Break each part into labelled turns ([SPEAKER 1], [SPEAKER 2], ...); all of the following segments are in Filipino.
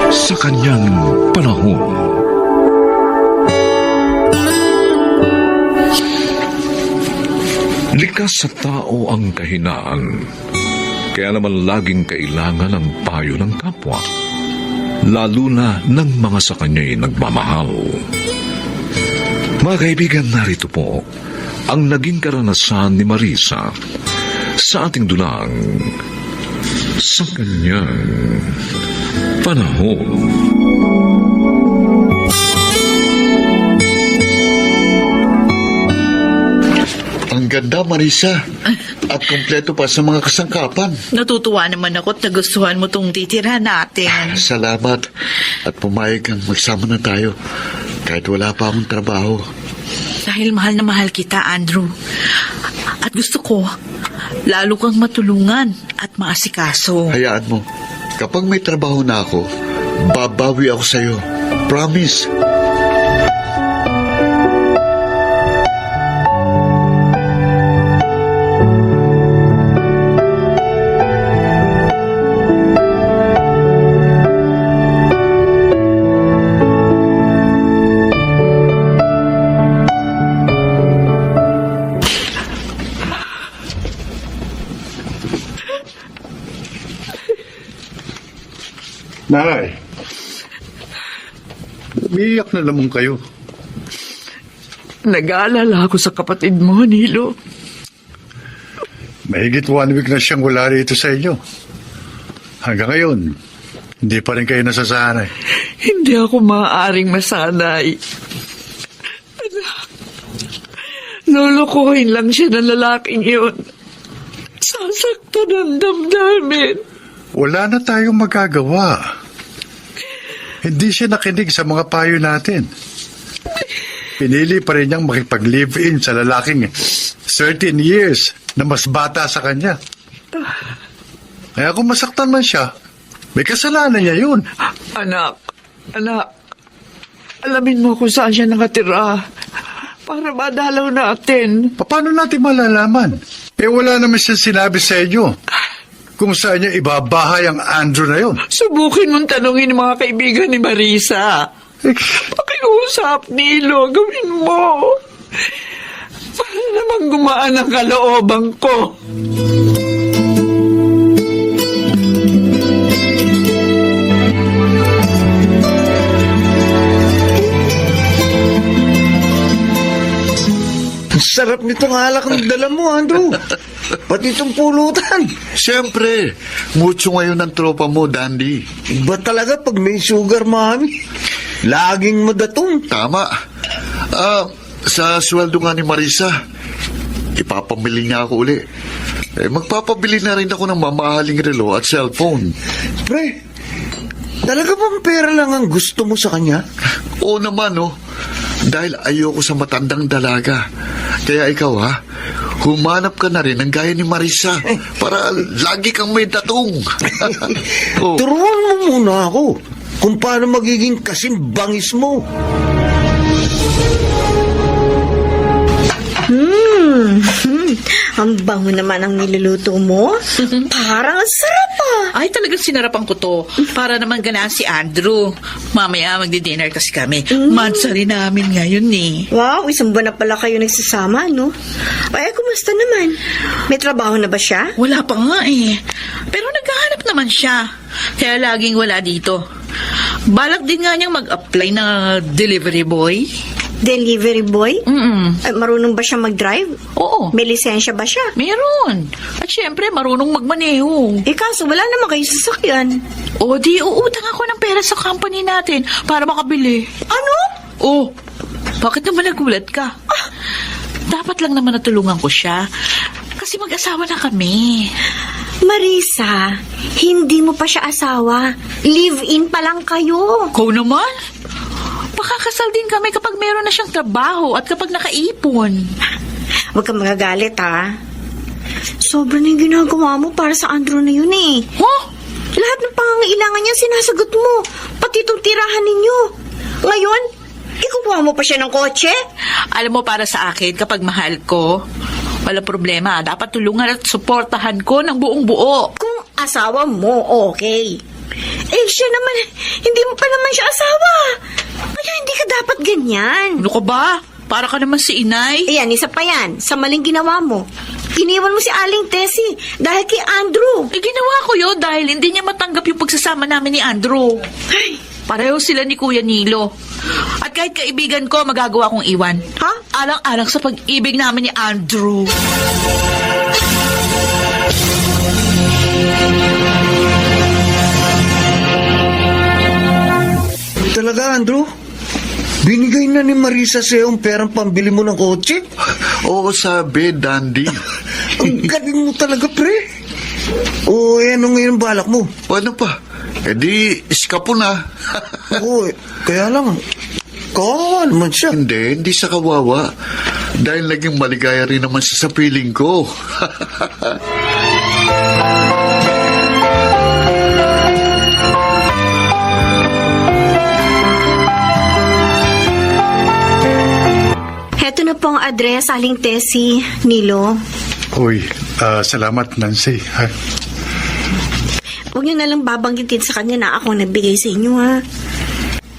[SPEAKER 1] sa kanyang panahon. Likas sa tao ang kahinaan, kaya naman laging kailangan ang payo ng kapwa, lalo na ng mga sa kanya'y nagmamahal. Mga kaibigan, narito po ang naging karanasan ni Marisa sa ating dulang sa kanyang panahon.
[SPEAKER 2] Ang ganda, Marisa. At kumpleto pa sa mga kasangkapan.
[SPEAKER 3] Natutuwa naman ako at nagustuhan mo tong titira natin.
[SPEAKER 2] Salamat. At pumayag kang magsama na tayo. Kahit wala pa akong trabaho.
[SPEAKER 3] Dahil mahal na mahal kita, Andrew. At gusto ko, lalo kang matulungan at maasikaso.
[SPEAKER 2] Hayaan mo. Kapag may trabaho na ako, babawi ako sa'yo. Promise.
[SPEAKER 4] Nay, umiiyak na naman kayo.
[SPEAKER 3] Nag-aalala ako sa kapatid mo, Nilo.
[SPEAKER 4] Mahigit 1 week na siyang wala rito sa inyo. Hanggang ngayon, hindi pa rin kayo nasasanay.
[SPEAKER 3] Hindi ako maaaring masanay. Anak, lulukuhin lang siya ng lalaking yun. Sasaktan ang damdamin.
[SPEAKER 4] Wala na tayong magagawa. Hindi siya nakinig sa mga payo natin. Pinili pa rin niyang makipag-live-in sa lalaking 13 years na mas bata sa kanya. Kaya kung masaktan man siya, may kasalanan niya yun.
[SPEAKER 3] Anak, alamin mo kung saan siya nakatira para madalaw natin.
[SPEAKER 4] Paano natin malalaman? Wala naman siya sinabi sa inyo kung saan niya ibabahay ang Andrew na yun.
[SPEAKER 3] Subukin mong tanungin ng mga kaibigan ni Marisa. Pakiusap, Nilo, gawin mo. Para naman gumaan ang kalooban ko.
[SPEAKER 5] Sarap nitong alak ng dala mo, Andrew. Pati itong pulutan.
[SPEAKER 2] Siyempre, mucho ngayon ng tropa mo, Dandy.
[SPEAKER 5] Iba talaga pag may sugar, mami. Laging madatong.
[SPEAKER 2] Tama. Sa sweldo nga ni Marisa, ipapamili niya ako uli. Magpapabili na rin ako ng mamahaling relo at cellphone.
[SPEAKER 5] Pre, talaga bang pera lang ang gusto mo sa kanya?
[SPEAKER 2] Oo naman, oh. Dahil ayoko sa matandang dalaga. Kaya ikaw, humanap ka na rin ng gaya ni Marisa para lagi kang may datong. Oh.
[SPEAKER 5] Turuan mo muna ako kung paano magiging kasing bangis mo.
[SPEAKER 6] Ang bango naman ang niluluto mo. Parang ang sarap
[SPEAKER 3] Ay, talagang sinarapan ko to. Para naman ganaan si Andrew. Mamaya magdi-dinner kasi kami. Mansa rin namin ngayon eh.
[SPEAKER 6] Wow, isang buwan na pala kayo nagsasama, no? Ay, kumusta naman? May trabaho na ba siya?
[SPEAKER 3] Wala pa nga eh. Pero naghahanap naman siya. Kaya laging wala dito. Balak din nga niyang mag-apply na delivery boy.
[SPEAKER 6] Delivery boy? Ay, marunong ba siya mag-drive?
[SPEAKER 3] Oo.
[SPEAKER 6] May lisensya ba siya?
[SPEAKER 3] Meron. At syempre, marunong magmaneho.
[SPEAKER 6] Kaso wala naman kayo sasakyan.
[SPEAKER 3] O di, uutang ako ng pera sa company natin para makabili.
[SPEAKER 6] Ano?
[SPEAKER 3] Oh, bakit naman nagulat ka? Dapat lang naman natulungan ko siya. Kasi mag-asawa na kami.
[SPEAKER 6] Marisa, hindi mo pa siya asawa. Live-in pa lang kayo.
[SPEAKER 3] Ikaw naman? Pakakasal din kami kapag meron na siyang trabaho at kapag nakaipon.
[SPEAKER 6] Huwag kang magagalit, ha? Sobra na yung ginagawa mo para sa Andrew na yun, eh.
[SPEAKER 3] Huh?
[SPEAKER 6] Lahat ng pangangailangan niya sinasagot mo. Pati itong tirahan ninyo. Ngayon, ikukuha mo pa siya ng kotse?
[SPEAKER 3] Alam mo, para sa akin, kapag mahal ko, walang problema. Dapat tulungan at suportahan ko ng buong buo.
[SPEAKER 6] Kung asawa mo, okay. Eh, siya naman, hindi mo pa naman siya asawa. Kaya hindi ka dapat ganyan.
[SPEAKER 3] Ano ka ba? Para ka naman si inay.
[SPEAKER 6] Ayan, isa pa yan. Sa maling ginawa mo. Iniwan mo si Aling Tessie dahil kay Andrew.
[SPEAKER 7] Eh, ginawa ko yun dahil hindi niya matanggap yung pagsasama namin ni Andrew.
[SPEAKER 6] Ay,
[SPEAKER 7] Pareho sila ni Kuya Nilo. At kahit kaibigan ko, magagawa kong iwan.
[SPEAKER 6] ha?
[SPEAKER 7] Alang-alang sa pag-ibig namin ni Andrew.
[SPEAKER 5] Talaga, Andrew? Binigay na ni Marisa sa'yo ang perang pambili mo ng kotse?
[SPEAKER 2] Oo, sabi, Dandy.
[SPEAKER 5] Ang galing mo talaga, pre. O, ano ngayon ang balak mo?
[SPEAKER 2] Ano pa? Eh di, iskapo na.
[SPEAKER 5] Oo, kaya lang, kawawa naman siya.
[SPEAKER 2] Hindi sa kawawa. Dahil naging maligaya rin naman siya sa piling ko.
[SPEAKER 6] Heto na po ang address, Aling Tessie, Nilo.
[SPEAKER 4] Uy, salamat, Nancy. Ha?
[SPEAKER 6] Huwag niyo nalang babanggitin sa kanya na ako ang nagbigay sa inyo, ha?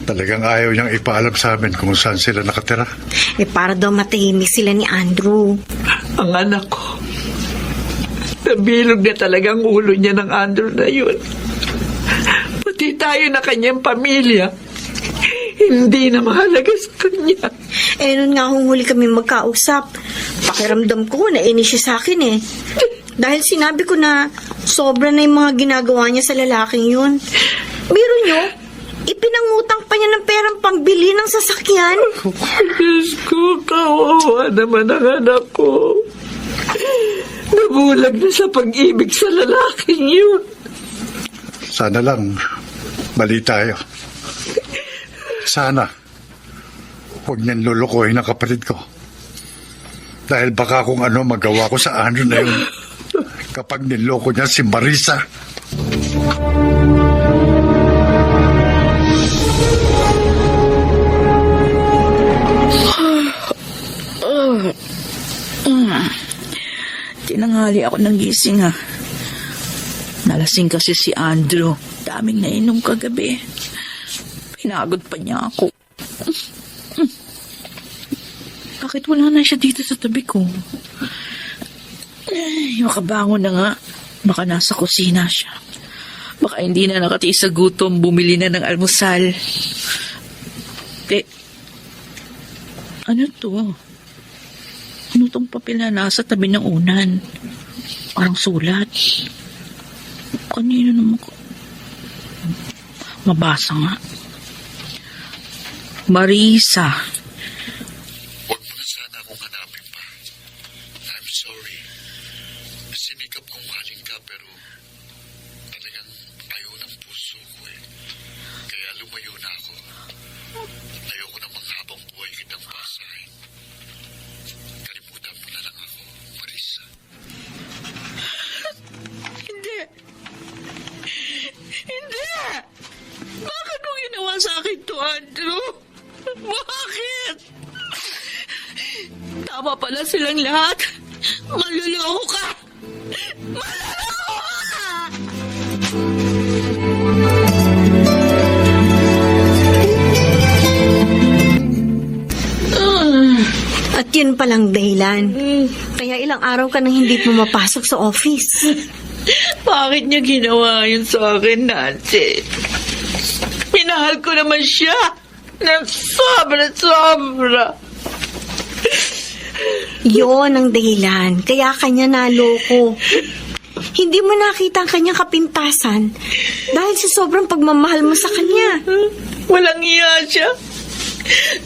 [SPEAKER 4] Talagang ayaw niyang ipaalam sa amin kung saan sila nakatira.
[SPEAKER 6] Eh, para daw matahimik sila ni Andrew.
[SPEAKER 3] Ang anak ko. Nabilog na talagang ulo niya ng Andrew na yun. Pati tayo na kanyang pamilya. Hindi na mahalaga sa kanya.
[SPEAKER 6] Eh, nun nga kung huli kami magkausap, pakiramdam ko na inis siya sa akin eh. Dahil sinabi ko na sobra na yung mga ginagawa niya sa lalaking yun. Biro niyo, ipinangutang pa niya ng perang pambili ng sasakyan.
[SPEAKER 3] Diyos ko, kawawa naman ang anak ko. Nabulag na sa pag-ibig sa lalaking yun.
[SPEAKER 4] Sana lang, mali tayo. Sana, huwag niyan lulukohin ang kapatid ko. Dahil baka kung ano magawa ko sa Andrew na yun kapag niloko niya si Marisa.
[SPEAKER 7] Tinanghali ako ng gising ha. Nalasing kasi si Andrew. Daming nainom kagabi. Pinagod pa niya ako. Bakit wala na siya dito sa tabi ko? Ay, makabangon na nga. Baka nasa kusina siya. Baka hindi na nakatiis sa gutom, bumili na ng almusal. Ano to? Ano tong papel na nasa tabi ng unan? Parang sulat. Kanino naman ko? Mabasa nga. Marisa.
[SPEAKER 2] Huwag mo na sana akong hanapin pa. I'm sorry. Sinikap kong mahalin ka pero talagang ayaw ng puso ko eh. Kaya lumayo na ako. Ayoko namang habang buhay kitang pasahin. Kalimutan mo na lang ako, Marisa.
[SPEAKER 7] Hindi. Bakit mo ginawa sa akin to, Andrew? Bakit? Tama pala silang lahat. Manluloko ka! Manluloko ka!
[SPEAKER 6] At yun palang dahilan. Kaya ilang araw ka nang hindi pumapasok sa office.
[SPEAKER 7] Bakit niya ginawa yun sa akin, Nancy? Minahal ko naman siya ng sobra-sobra.
[SPEAKER 6] Yon ang dahilan. Kaya kanya naloko. Hindi mo nakita ang kanyang kapintasan dahil sa sobrang pagmamahal mo sa kanya.
[SPEAKER 7] Walang iya siya.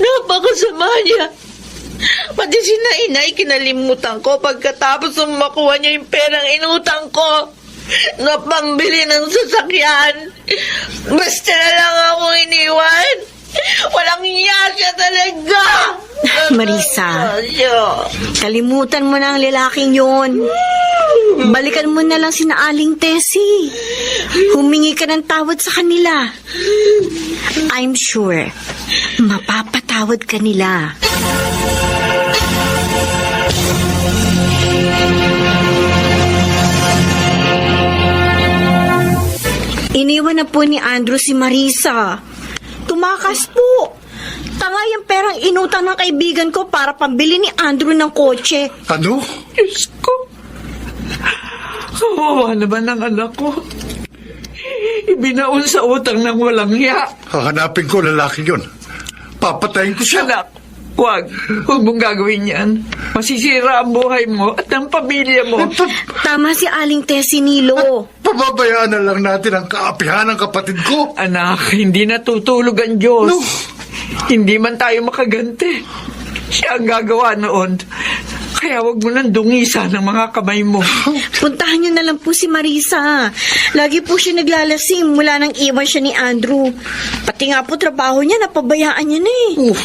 [SPEAKER 7] Napakasama niya. Pati si Nainay kinalimutan ko pagkatapos nung makuha niya yung perang inutang ko na pambili ng sasakyan. Basta na lang ako iniwan. Walang iya siya talaga.
[SPEAKER 6] Marisa, kalimutan mo na ang lalaking yon. Balikan mo na lang sina Aling Tessie. Humingi ka ng tawad sa kanila. I'm sure, mapapatawad ka nila. Iniwan na po ni Andrew si Marisa. Tumakas po. Tanga yung perang inutang ng kaibigan ko para pambili ni Andrew ng kotse.
[SPEAKER 4] Ano?
[SPEAKER 3] Diyos ko. Kawawa naman ang anak ko. Ibinaon sa utang ng walang hiya.
[SPEAKER 4] Hahanapin ko lalaki yun. Papatayin ko siya.
[SPEAKER 3] Anak, huwag mong gagawin yan. Masisira ang buhay mo at ng pamilya mo.
[SPEAKER 6] Tama si Aling Tessie, Nilo.
[SPEAKER 4] Pababayaan na lang natin ang kaapihan ng kapatid ko.
[SPEAKER 3] Anak, hindi natutulog ang Diyos.
[SPEAKER 4] No.
[SPEAKER 3] Hindi man tayo makaganti. Siya ang gagawa noon. Kaya wag mo nang dungisa ng mga kamay mo.
[SPEAKER 6] Puntahan niyo na lang po si Marisa. Lagi po siya naglalasing mula nang iwan siya ni Andrew. Pati nga po trabaho niya, napabayaan niya na eh.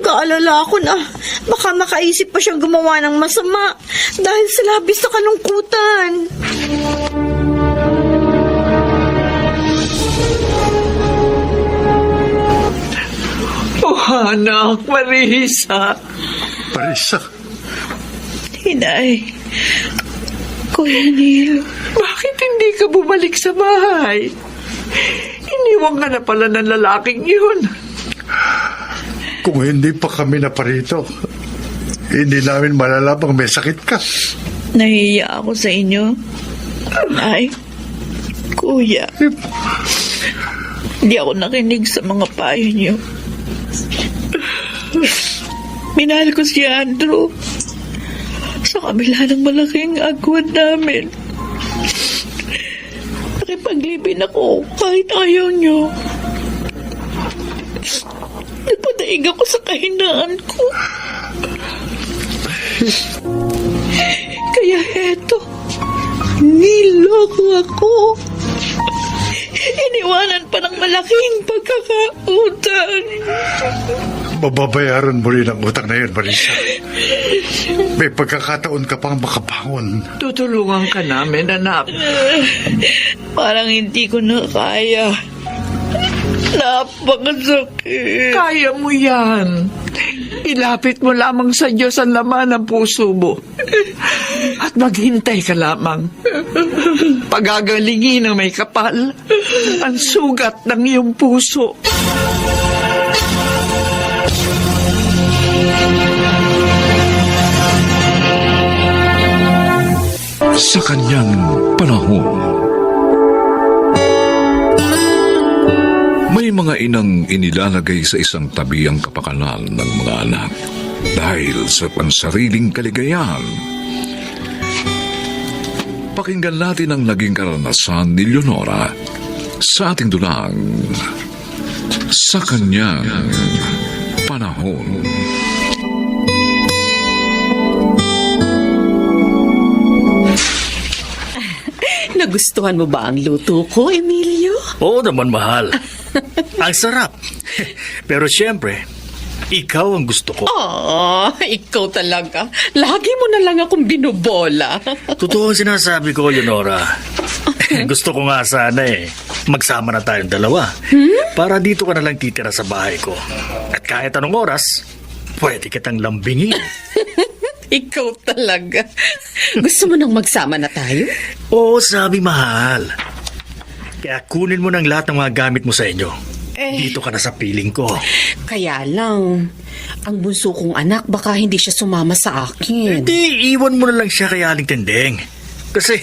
[SPEAKER 6] Nag-aalala ako na baka makaisip pa siyang gumawa ng masama dahil sa labis na kalungkutan.
[SPEAKER 3] Oh, anak, Marisa.
[SPEAKER 4] Marisa,
[SPEAKER 7] Inay, Kuya Neil,
[SPEAKER 3] Bakit hindi ka bumalik sa bahay? Iniwan ka na pala ng lalaking yun.
[SPEAKER 4] kung hindi pa kami naparito, hindi namin malalabang may sakit ka.
[SPEAKER 7] nahihiya ako sa inyo. Nay, Kuya, hindi ako nakinig sa mga payo niyo. Minahal ko si Andrew sa kabila ng malaking agwat namin. Nakipaglibin ako kahit ayaw niyo. Nagpadaig ako sa kahinaan ko. Kaya eto, niloko ako. Iniwanan pa ng malaking pagkakautang.
[SPEAKER 4] Mababayaran mo rin ang utang na yun, Marisa. May pagkakataon ka pang makabangon.
[SPEAKER 3] Tutulungan ka namin, anak.
[SPEAKER 7] Parang hindi ko na kaya. Napakasakit.
[SPEAKER 3] Kaya mo yan. Ilapit mo lamang sa Diyos ang laman ng puso mo. At maghintay ka lamang. Pagagalingin ng may kapal ang sugat ng iyong puso.
[SPEAKER 1] Sa kanyang panahon, may mga inang inilalagay sa isang tabi ang kapakanan ng mga anak dahil sa pansariling kaligayahan. Pakinggan natin ang naging karanasan ni Leonora sa ating dulang Sa kanyang panahon.
[SPEAKER 8] Nagustuhan mo ba ang luto ko, Emilio?
[SPEAKER 9] Oo naman, mahal. Ang sarap. Pero siyempre, ikaw ang gusto ko.
[SPEAKER 8] Oh, ikaw talaga. Lagi mo na lang akong binubola.
[SPEAKER 9] Totoo ang sinasabi ko, Leonora. Gusto ko nga sana magsama na tayong dalawa. Para dito ka na lang titira sa bahay ko. At kahit anong oras, pwede kitang lambingin.
[SPEAKER 8] Ikaw talaga. Gusto mo nang magsama na tayo?
[SPEAKER 9] Oo, sabi mahal. Kaya kunin mo ng lahat ng mga gamit mo sa inyo. Dito ka na sa piling ko.
[SPEAKER 8] Kaya lang, ang bunso kong anak baka hindi siya sumama sa akin.
[SPEAKER 9] Hindi, iwan mo na lang siya kay Aling Tendeng. Kasi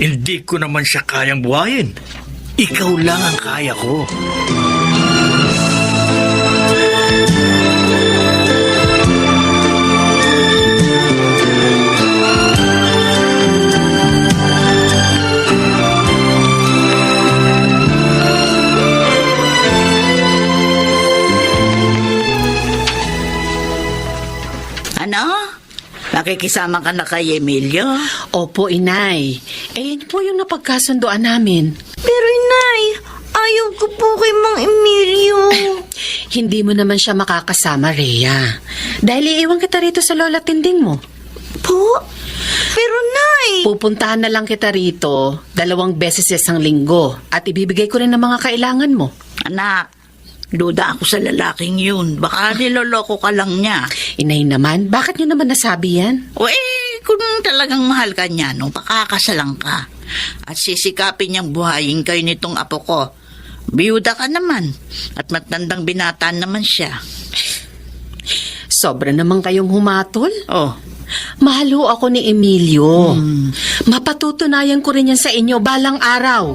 [SPEAKER 9] hindi ko naman siya kayang buhayin. Ikaw lang ang kaya ko.
[SPEAKER 10] Ano? Nakikisama ka na kay Emilio?
[SPEAKER 8] Opo, inay. Yun po yung napagkasundoan namin.
[SPEAKER 6] Pero inay, ayaw ko po kay Mang Emilio.
[SPEAKER 8] Hindi mo naman siya makakasama, Rhea. Dahil iiwan kita rito sa lola tinding mo.
[SPEAKER 6] Po? Pero nay...
[SPEAKER 8] Pupuntahan na lang kita rito 2 beses sa isang linggo at ibibigay ko rin ang mga kailangan mo.
[SPEAKER 10] Anak, duda ako sa lalaking yun. Baka niloloko ka lang niya.
[SPEAKER 8] Inay naman, bakit niyo naman nasabi yan?
[SPEAKER 10] O kung talagang mahal ka niya nung pakakasalan ka, At sisikapin niyang buhayin kayo nitong apo ko. Biyuda ka naman. At matandang binataan naman siya.
[SPEAKER 8] Sobra naman kayong humatol.
[SPEAKER 10] Oh,
[SPEAKER 8] Mahal ho ako ni Emilio. Mapatutunayan ko rin yan sa inyo balang araw.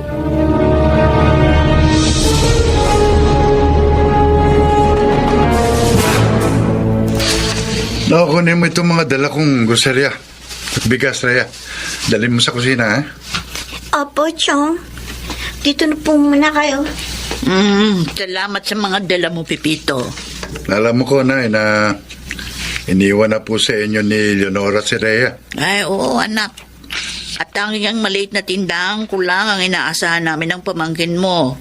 [SPEAKER 4] Nakukunin mo itong mga dala kong grocerya. Bigas, Rhea. Dalhin mo sa kusina, ha?
[SPEAKER 6] Opo, Chong. Dito na po muna kayo.
[SPEAKER 10] salamat sa mga dala mo, Pipito.
[SPEAKER 4] Alam mo ko, Nay, na iniwan na po sa inyo ni Leonora si Rhea.
[SPEAKER 10] Ay, oo, anak. At ang iyang maliit na tindahan ko lang ang inaasahan namin ng pamangkin mo.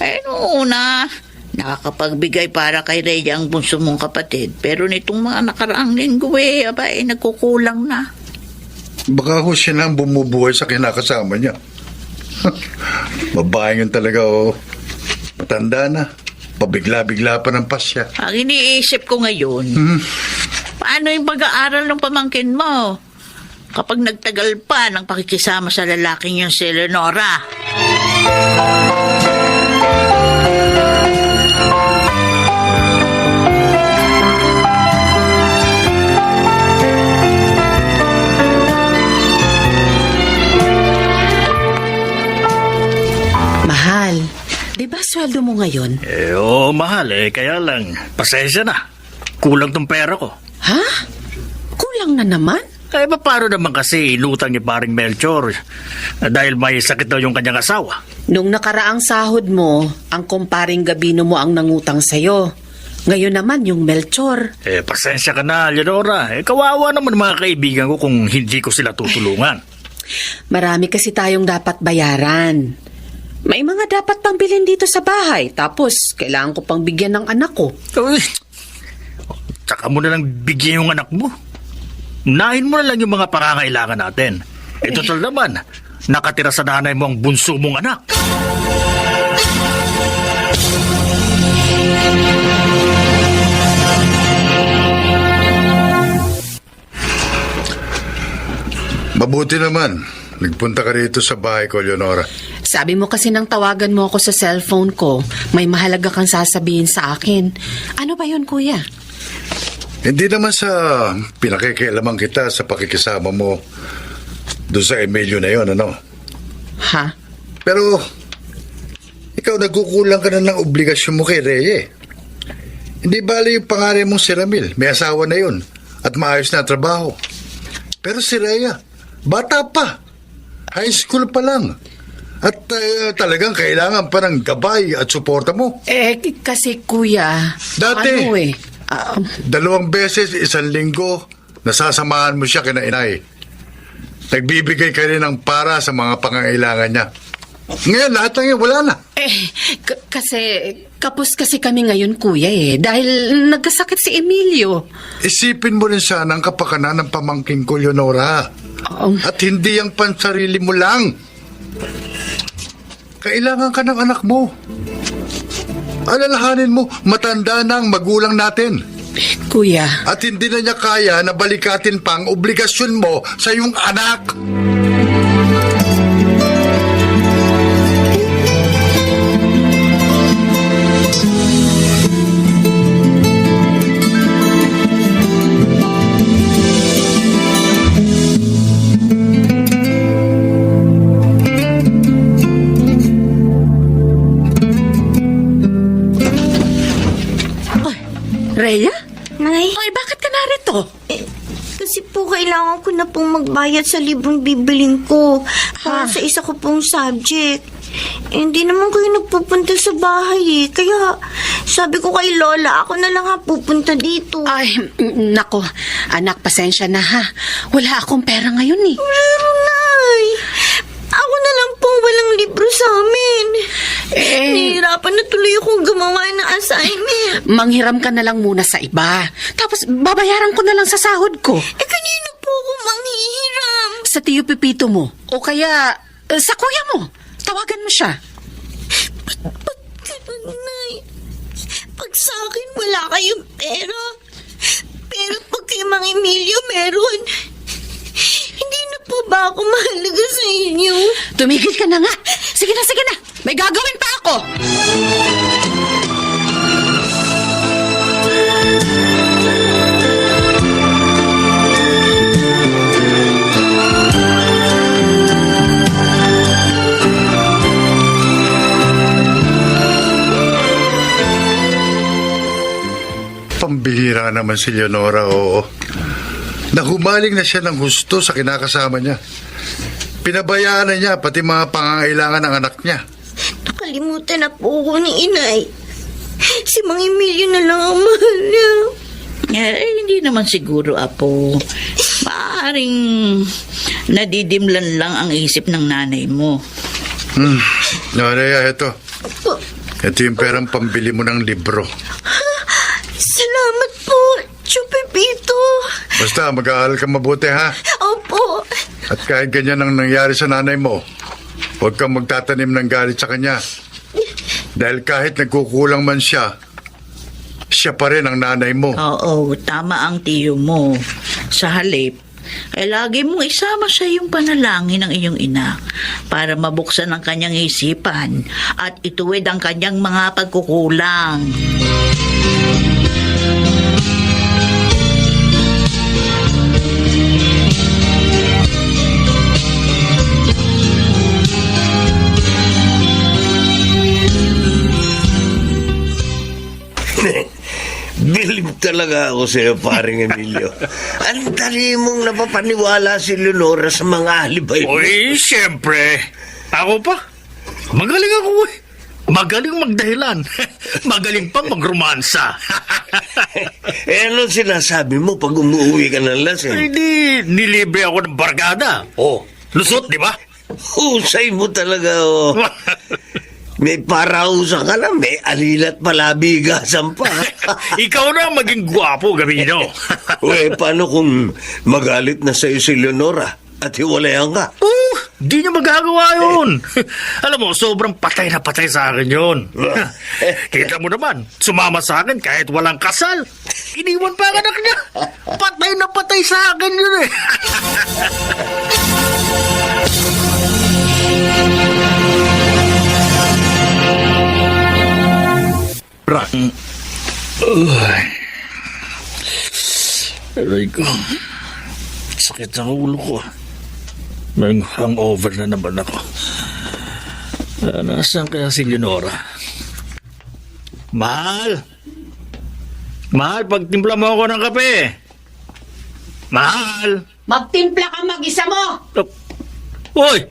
[SPEAKER 10] Eh, noong una, nakakapagbigay para kay Rhea ang bunso mong kapatid. Pero nitong mga nakaraang linggo nagkukulang na.
[SPEAKER 4] Baka ho siya na ang bumubuhay sa kinakasama niya. Babaeng yun talaga, oh. Matanda na. Pabigla-bigla pa ng pasya.
[SPEAKER 10] Ang iniisip ko ngayon, paano yung pag-aaral ng pamangkin mo? Kapag nagtagal pa ng pakikisama sa lalaking yung si Leonora.
[SPEAKER 8] Mahal, di ba sweldo mo ngayon?
[SPEAKER 9] Oo, mahal kaya lang, pasensya na. Kulang tong pera ko.
[SPEAKER 8] Ha? Kulang na naman?
[SPEAKER 9] Paano naman kasi inutang ni paring Melchor dahil may sakit daw yung kanyang asawa?
[SPEAKER 8] Nung nakaraang sahod mo, ang kumparing Gabino mo ang nangutang sa'yo. Ngayon naman yung Melchor.
[SPEAKER 9] Pasensya ka na, Leonora. Kawawa naman mga kaibigan ko kung hindi ko sila tutulungan.
[SPEAKER 8] Marami kasi tayong dapat bayaran. May mga dapat pang bilhin dito sa bahay. Tapos, kailangan ko pang bigyan ng anak ko.
[SPEAKER 9] Tsaka mo na lang bigyan yung anak mo. Unahin mo na lang yung mga pangangailangan natin. Total naman, nakatira sa nanay mo ang bunso mong anak.
[SPEAKER 4] Mabuti naman. Nagpunta ka rito sa bahay ko, Leonora.
[SPEAKER 8] Sabi mo kasi nang tawagan mo ako sa cellphone ko, may mahalaga kang sasabihin sa akin. Ano ba yun, kuya?
[SPEAKER 4] Hindi naman sa pinakikialaman kita sa pakikisama mo doon sa Emilio na yon, ano?
[SPEAKER 8] Ha?
[SPEAKER 4] Pero, ikaw nagkukulang ka na ng obligasyon mo kay Rhea. Hindi bali yung pangalan mong si Ramil. May asawa na yun at maayos na trabaho. Pero si Rhea, bata pa. High school pa lang. At talagang kailangan pa ng gabay at suporta mo.
[SPEAKER 8] Kasi kuya,
[SPEAKER 4] Dati.
[SPEAKER 8] ano
[SPEAKER 4] 2 beses, 1 linggo, nasasamahan mo siya kina inay. Nagbibigay ka rin ng para sa mga pangangailangan niya. Ngayon, lahat ng yun, wala na.
[SPEAKER 8] Kasi, kapos kasi kami ngayon, kuya dahil nagkasakit si Emilio.
[SPEAKER 4] Isipin mo rin sana ang kapakanan ng pamangking ko, Leonora. At hindi ang pansarili mo lang. Kailangan ka ng anak mo. Alalahanin mo, matanda na ang magulang natin.
[SPEAKER 8] Kuya.
[SPEAKER 4] At hindi na niya kaya na balikatin pa ang obligasyon mo sa iyong anak.
[SPEAKER 8] Rhea?
[SPEAKER 6] Nay,
[SPEAKER 8] Ay, bakit ka narito?
[SPEAKER 6] kasi po kailangan ko na pong magbayad sa librong bibiling ko para sa isa ko pong subject. Hindi naman kayo nagpupunta sa bahay Kaya sabi ko kay Lola, ako na lang pupunta dito.
[SPEAKER 8] Ay, nako. Anak, pasensya na ha. Wala akong pera ngayon
[SPEAKER 6] Pero Nay, ako na lang pong walang libro sa amin. Nahihirapan na tuloy akong gumawa ng assignment.
[SPEAKER 8] Manghiram ka na lang muna sa iba. Tapos, babayaran ko na lang sa sahod ko.
[SPEAKER 6] Kanino po ako manghihiram?
[SPEAKER 8] Sa tiyo Pipito mo. O kaya, sa kuya mo. Tawagan mo siya.
[SPEAKER 6] Ba't ganun, Nay? Pag sa akin, wala kayong pera. Pero pag kay Mang Emilio, meron. Hindi na po po ba ako mahalaga sa inyo?
[SPEAKER 8] Tumigil ka na nga. Sige na, sige na. May gagawin pa ako.
[SPEAKER 4] Pambihira naman si Leonora, oo. Nahumaling na siya ng husto sa kinakasama niya. Pinabayaan na niya pati mga pangangailangan ng anak niya.
[SPEAKER 6] Nakalimutan na po ako ni inay. Si Mang Emilio na lang ang mahal niya.
[SPEAKER 10] Hindi naman siguro, Apo. Maaring nadidimlan lang ang isip ng nanay mo.
[SPEAKER 4] Naraya, ito. Ito yung perang pambili mo ng libro.
[SPEAKER 6] Salamat po, Chupipito.
[SPEAKER 4] Basta, mag-aaral ka mabuti, ha?
[SPEAKER 6] Opo.
[SPEAKER 4] At kahit ganyan ang nangyari sa nanay mo, huwag kang magtatanim ng galit sa kanya. Dahil kahit nagkukulang man siya, siya pa rin ang nanay mo.
[SPEAKER 10] Oo, tama ang tiyo mo. Sa halip, ay lagi mong isama sa iyong panalangin ng iyong ina para mabuksan ang kanyang isipan at ituwid ang kanyang mga pagkukulang.
[SPEAKER 5] Bilib talaga ako sa iyo, paring Emilio. Ang dali mong napapaniwala si Leonora sa mga alibay mo.
[SPEAKER 9] Uy, siyempre. Ako pa. Magaling ako eh. Magaling magdahilan. Magaling pa magromansa.
[SPEAKER 5] Ano sinasabi mo pag umuwi ka ng lasing?
[SPEAKER 9] Hindi, nilibre ako ng barkada. Oh, lusot, di ba?
[SPEAKER 5] Husay mo talaga, oh. May parausa ka na, may alilat palabigasan pa.
[SPEAKER 9] Ikaw na maging gwapo, Gabino.
[SPEAKER 5] Uy, paano kung magalit na sa'yo si Leonora at hiwalayan ka?
[SPEAKER 9] Di niya magagawa yun. Alam mo, sobrang patay na patay sa akin yun. Kita mo naman, sumama sa akin kahit walang kasal. Iniwan pa ang anak niya. Patay na patay sa akin yun eh. Aray ko. Sakit ang ulo ko. May hangover na naman ako. Nasaan kaya si Leonora? Mahal! Mahal, pagtimpla mo ako ng kape. Mahal!
[SPEAKER 8] Magtimpla ka mag-isa mo!
[SPEAKER 9] Hoy!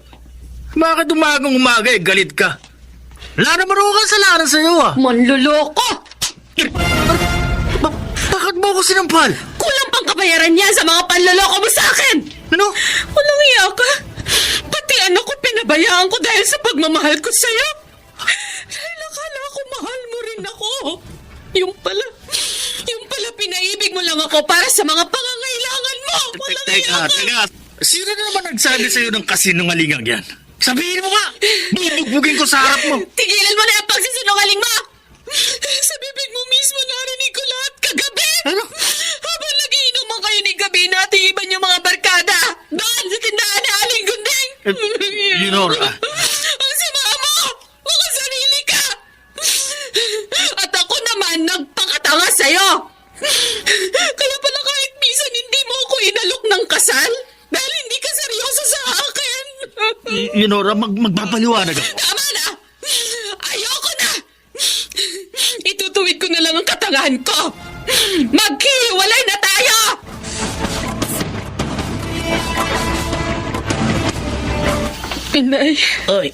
[SPEAKER 9] Bakit umagang umaga eh, galit ka? Wala naman ako kasalanan sa'yo ah!
[SPEAKER 8] Manluloko!
[SPEAKER 9] Bakit mo ako sinampal?
[SPEAKER 8] Kulang pang kabayaran niya sa mga panloloko mo sa akin!
[SPEAKER 9] Ano?
[SPEAKER 8] Walang iya ka. Pati anak ko pinabayaan ko dahil sa pagmamahal ko sa'yo. Dahil akala ko mahal mo rin ako. Yung pala pinaibig mo lang ako para sa mga pangangailangan mo. Walang iya ka.
[SPEAKER 9] Teka. Sino na naman nagsabi sa'yo ng kasinungalingang yan? Sabihin mo nga! Bubugbugin ko sa harap mo!
[SPEAKER 8] Tigilan mo na yung pagsisinungaling mo! Sa bibig mo mismo narinig ko lahat kagabi!
[SPEAKER 9] Ano?
[SPEAKER 8] Habang nagiinuman kayo ni gabi natin iban yung mga barkada! Doon sa tindahan ni Aling Gundeng!
[SPEAKER 9] Leonora!
[SPEAKER 8] Ang sama mo! Makasarili ka! At ako naman nagpakatanga sa'yo! Kaya pala kahit minsan hindi mo ako inalok ng kasal dahil hindi ka seryoso sa akin!
[SPEAKER 9] Leonora, magpapaliwanag ako.
[SPEAKER 8] Tama na! Ayoko na! Itutuwid ko na lang ang katangahan ko! Maghiwalay na tayo! Inay.
[SPEAKER 10] Oy,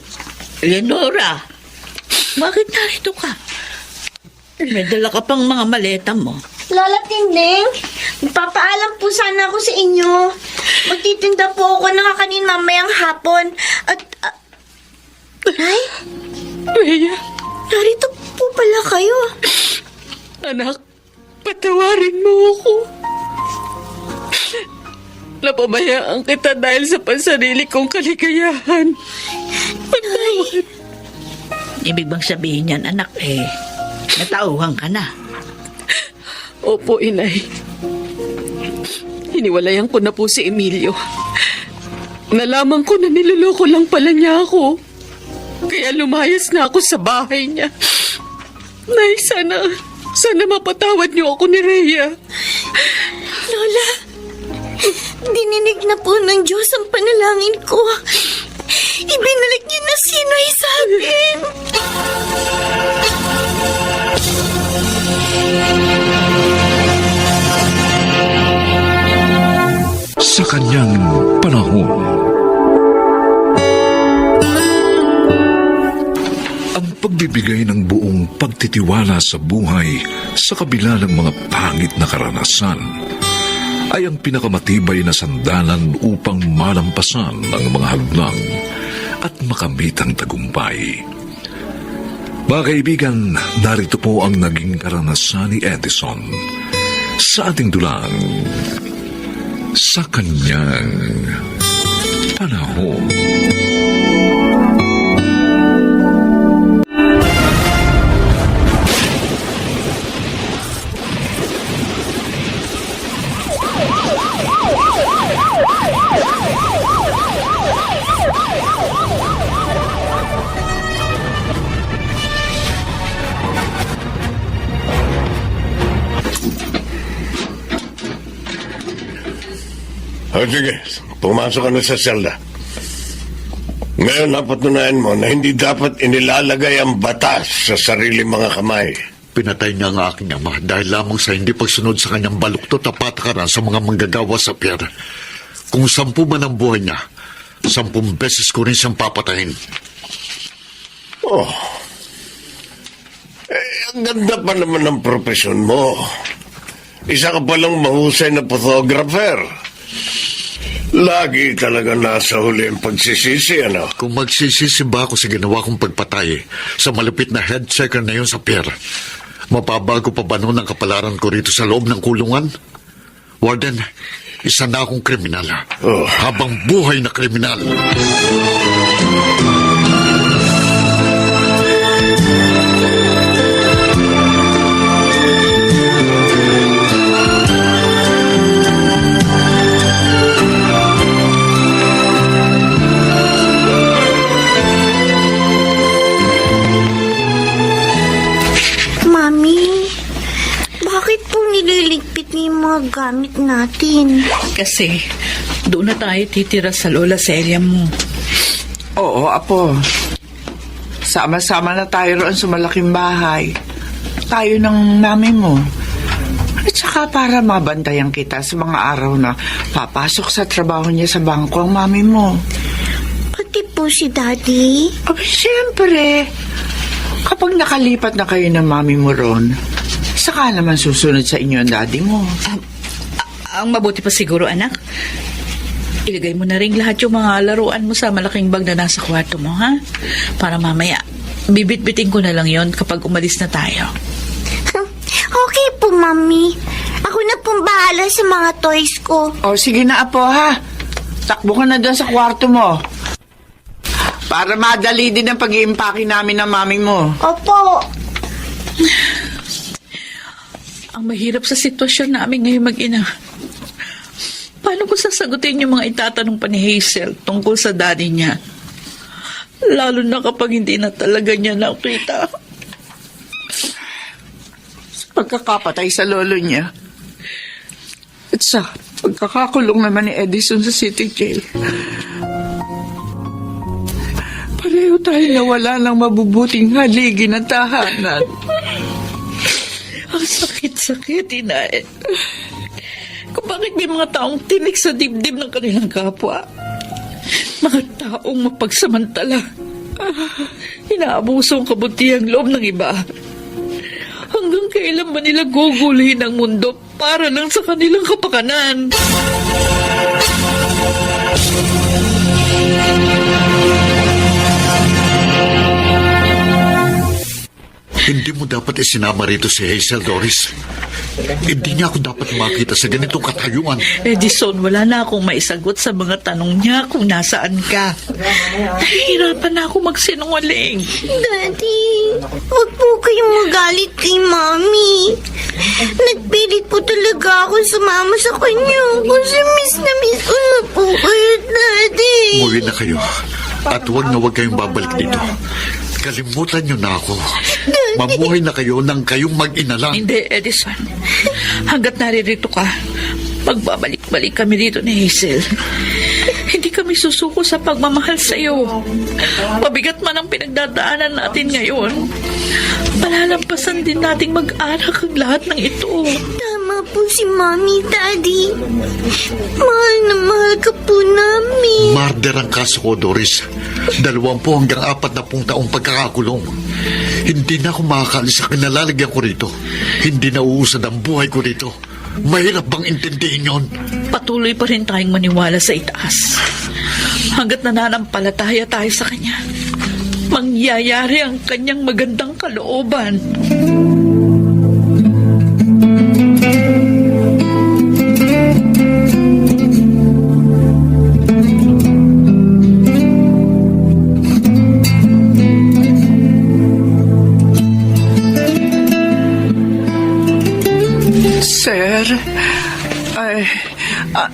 [SPEAKER 10] Leonora, bakit narito ka? May dala ka pang mga maleta mo.
[SPEAKER 6] Lola Tinding, magpapaalam po sana ako sa inyo. Magtitinda po ako ng kakanin mamayang hapon. At, Nay,
[SPEAKER 8] Bea,
[SPEAKER 6] narito po pala kayo.
[SPEAKER 8] anak, patawarin mo ako. Napabayaan kita dahil sa pansarili kong kaligayahan.
[SPEAKER 6] Nay,
[SPEAKER 10] Ibig bang sabihin yan, anak, natauhan ka na.
[SPEAKER 8] Opo, inay. Hiniwalayan ko na po si Emilio. Nalaman ko na niloloko lang pala niya ako. Kaya lumayas na ako sa bahay niya. Nay, sana mapatawad niyo ako ni Rhea.
[SPEAKER 6] Lola, dininig na po ng Diyos ang panalangin ko. Ibinalik niyo na si Nay sa akin.
[SPEAKER 1] Sa kanyang panahon, ang pagbibigay ng buong pagtitiwala sa buhay sa kabila ng mga pangit na karanasan ay ang pinakamatibay na sandalan upang malampasan ang mga hadlang at makamit ang tagumpay. Mga kaibigan, narito po ang naging karanasan ni Edison sa ating dulang sa kanyang panahon.
[SPEAKER 5] O sige, pumasok ka na sa selda. Ngayon, napatunayan mo na hindi dapat inilalagay ang batas sa sarili mga kamay.
[SPEAKER 2] Pinatay niya ang aking ama dahil lamang sa hindi pagsunod sa kanyang baluktot at patakaran sa mga manggagawa sa pier. Kung 10 man ang buhay niya, 10 beses ko rin siyang papatayin.
[SPEAKER 5] Oh. Ang ganda pa naman ng profesyon mo. Isa ka palang mahusay na photographer. Lagi talaga nasa huli ang pagsisisi, ano?
[SPEAKER 2] Kung magsisisi ba ako sa ginawa kong pagpatay sa malupit na head checker na yun sa pier, mapabago pa ba noon ang kapalaran ko rito sa loob ng kulungan? Warden, isa na akong kriminal.
[SPEAKER 5] Oh.
[SPEAKER 2] Habang buhay na kriminal.
[SPEAKER 6] Mami, bakit po nililigpit niyo yung mga gamit natin?
[SPEAKER 10] Kasi doon na tayo titira sa lola Celia mo.
[SPEAKER 3] Oo, Apo. Sama-sama na tayo roon sa malaking bahay. Tayo ng mami mo. At saka para mabantayan kita sa mga araw na papasok sa trabaho niya sa bangko ang mami mo.
[SPEAKER 6] Pati po si Daddy.
[SPEAKER 3] Aba, siyempre. Kapag nakalipat na kayo ng mami mo ron, saka naman susunod sa inyo ang daddy mo.
[SPEAKER 10] Ang mabuti pa siguro, anak, ilagay mo na rin lahat yung mga laruan mo sa malaking bag na nasa kwarto mo, ha? Para mamaya, bibit-biting ko na lang yon kapag umalis na tayo.
[SPEAKER 6] Okay po, Mami. Ako na pong bahala sa mga toys ko.
[SPEAKER 3] O, sige na, Apo, ha? Takbo ka na doon sa kwarto mo. Para madali din ang pag-iimpake namin ng mami mo.
[SPEAKER 6] Opo.
[SPEAKER 10] Ang mahirap sa sitwasyon namin ngayon mag-ina. Paano ko sasagutin yung mga itatanong pa ni Hazel tungkol sa daddy niya? Lalo na kapag hindi na talaga niya nakita.
[SPEAKER 3] Pagkakapatay sa lolo niya. At sa pagkakakulong naman ni Edison sa City Jail. Pareho tayo nawala ng mabubuting haligi ng tahanan.
[SPEAKER 10] Ang sakit-sakit, inay. Kung bakit may mga taong tinik sa dibdib ng kanilang kapwa. Mga taong mapagsamantala. Inaabuso ang kabutihang loob ng iba. Hanggang kailan ba nila gugulihin ang mundo para lang sa kanilang kapakanan?
[SPEAKER 2] Hindi mo dapat isinama rito si Hazel, Doris. Hindi niya ako dapat makita sa ganitong katayuan.
[SPEAKER 10] Edison, wala na akong maisagot sa mga tanong niya kung nasaan ka. Nahihirapan na ako magsinungaling.
[SPEAKER 6] Daddy, huwag po kayong magalit kay Mami. Nagpilit po talaga ako sumama sa kanya kasi miss na po kayo, Daddy.
[SPEAKER 2] Umuwi na kayo. At huwag kayong babalik dito. Kalimutan niyo na ako. Mamuhay na kayo nang kayong mag-ina lang.
[SPEAKER 10] Hindi, Edison. Hanggat naririto ka, magbabalik-balik kami dito ni Hazel. Hindi kami susuko sa pagmamahal sa iyo. Mabigat man ang pinagdadaanan natin ngayon. Palalampasan din nating mag-anak ang lahat ng ito.
[SPEAKER 6] Tama po si Mommy, Daddy. Mahal na mahal ka po namin.
[SPEAKER 2] Murder ang kaso ko, Doris. 20 hanggang 40 taong pagkakakulong. Hindi na ako makakalis sa kinalalagyan ko rito. Hindi na uusad ang buhay ko rito. Mahirap bang intindihin yon?
[SPEAKER 10] Patuloy pa rin tayong maniwala sa itaas. Hanggat nananampalataya tayo sa Kanya, mangyayari ang Kanyang magandang kalooban.
[SPEAKER 3] Sir,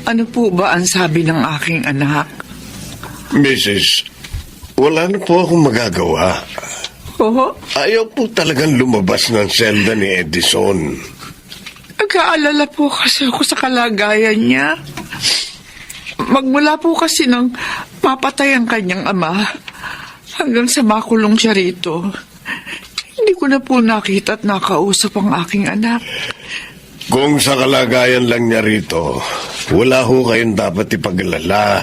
[SPEAKER 3] ano po ba ang sabi ng aking anak?
[SPEAKER 5] Mrs., wala na po akong magagawa.
[SPEAKER 3] Oo,
[SPEAKER 5] Ayaw po talagang lumabas ng selda ni Edison.
[SPEAKER 3] nag-aalala po kasi ako sa kalagayan niya. Magmula po kasi nang mapatay ang kanyang ama hanggang sa makulong siya rito. Hindi ko na po nakita at nakausap ang aking anak.
[SPEAKER 5] Kung sa kalagayan lang niya rito, wala ho kayong dapat ipag-alala.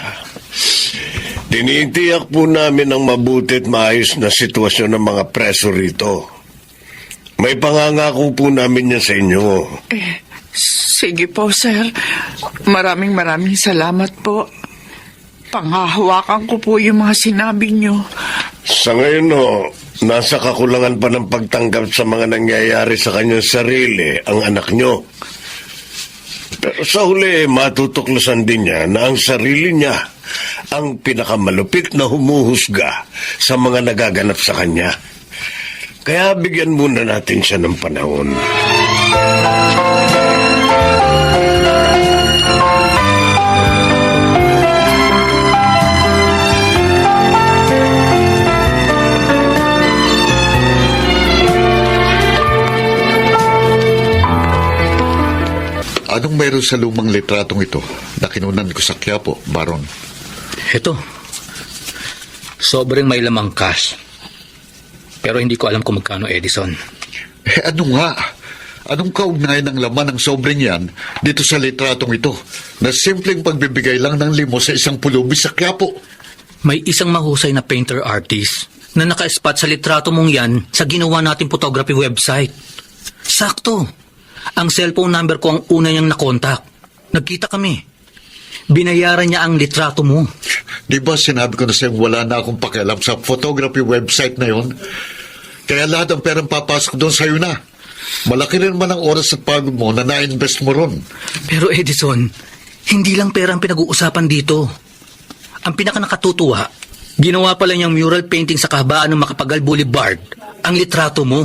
[SPEAKER 5] Tinitiyak po namin ang mabuti at maayos na sitwasyon ng mga preso rito. May pangangako po namin yan sa inyo.
[SPEAKER 3] Sige po, sir. Maraming salamat po. Panghahawakan ko po yung mga sinabi niyo.
[SPEAKER 5] Sa ngayon ho, nasa kakulangan pa ng pagtanggap sa mga nangyayari sa kanyang sarili ang anak nyo. Pero sa huli, matutuklasan din niya na ang sarili niya ang pinakamalupit na humuhusga sa mga nagaganap sa kanya. Kaya bigyan muna natin siya ng panahon.
[SPEAKER 2] Anong mayroon sa lumang litratong ito na kinunan ko sa Quiapo, Baron?
[SPEAKER 11] Ito. Sobrang may lamang cash. Pero hindi ko alam kung magkano, Edison.
[SPEAKER 2] Ano nga? Anong kaugnayan ng laman ng sobrang yan dito sa litratong ito na simpleng pagbibigay lang ng limo sa isang pulubi sa Quiapo?
[SPEAKER 11] May isang mahusay na painter artist na naka-spot sa litrato mong yan sa ginawa nating photography website. Sakto. Ang cellphone number ko ang una niyang nakontak. Nagkita kami. Binayaran niya ang litrato mo.
[SPEAKER 2] Di ba sinabi ko na sa'yo wala na akong pakialam sa photography website na yon? Kaya lahat ng perang papasok doon sa'yo na. Malaki rin man ang oras at pagod mo na na-invest mo ron.
[SPEAKER 11] Pero Edison, hindi lang pera ang pinag-uusapan dito. Ang pinaka-nakatutuwa, ginawa pala niyang mural painting sa kahabaan ng Makapagal Boulevard ang litrato mo.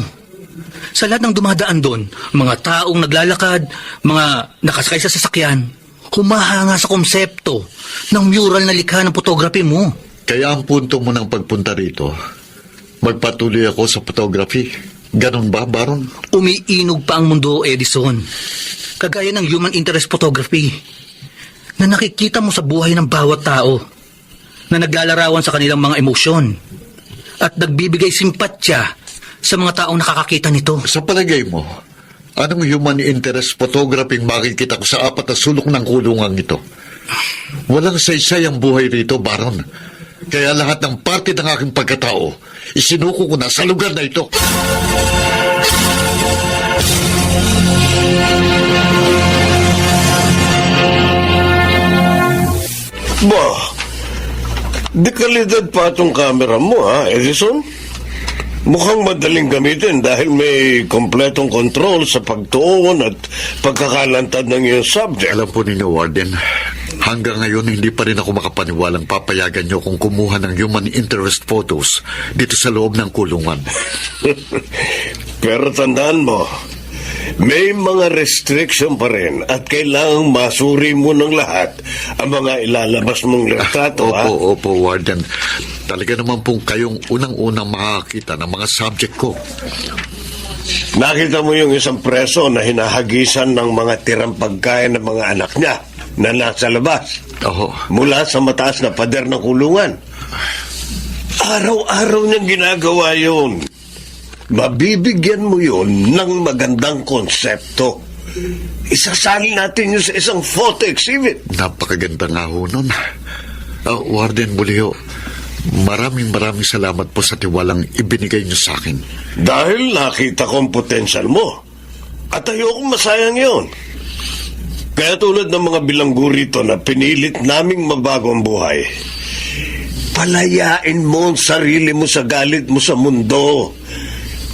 [SPEAKER 11] Sa lahat ng dumadaan doon, mga taong naglalakad, mga nakasakay sa sasakyan, humahanga sa konsepto ng mural na likha ng photography mo.
[SPEAKER 2] Kaya ang punto mo ng pagpunta rito, magpatuloy ako sa photography. Ganon ba, Baron?
[SPEAKER 11] Umiinog pa ang mundo, Edison. Kagaya ng human interest photography na nakikita mo sa buhay ng bawat tao na naglalarawan sa kanilang mga emosyon at nagbibigay simpatya sa mga taong nakakakita nito.
[SPEAKER 2] Sa palagay mo, anong human interest photography makikita ko sa 4 na sulok ng kulungan ito? Walang saysay ang buhay rito, Baron. Kaya lahat ng parte ng aking pagkatao, isinuko ko na sa lugar na ito.
[SPEAKER 5] Bah, di kalidad pa itong camera mo, ha, Edison? Mukhang madaling gamitin dahil may kompletong control sa pagtuon at pagkakalantad ng iyong subject.
[SPEAKER 2] Alam po ninyo, Warden, hanggang ngayon hindi pa rin ako makapaniwalang papayagan niyo kung kumuha ng human interest photos dito sa loob ng kulungan.
[SPEAKER 5] Pero tandaan mo, May mga restriction pa rin at kailangang masuri mo ng lahat ang mga ilalabas mong retrato, ha?
[SPEAKER 2] Opo, Warden. Talaga naman pong kayong unang-unang makakita ng mga subject ko.
[SPEAKER 5] Nakita mo yung isang preso na hinahagisan ng mga tirang pagkain ng mga anak niya na nasa labas.
[SPEAKER 2] Oo.
[SPEAKER 5] Mula sa mataas na pader ng kulungan. Araw-araw niyang ginagawa yun. Mabibigyan mo yun ng magandang konsepto. Isasali natin yun sa isang photo exhibit.
[SPEAKER 2] Napakaganda nga ho nun. Warden Bulio, maraming salamat po sa tiwalang ibinigay niyo sa akin.
[SPEAKER 5] Dahil nakita ko ang potensyal mo. At ayokong masayang yun. Kaya tulad ng mga bilanggo rito na pinilit naming mabago ang buhay, palayain mo ang sarili mo sa galit mo sa mundo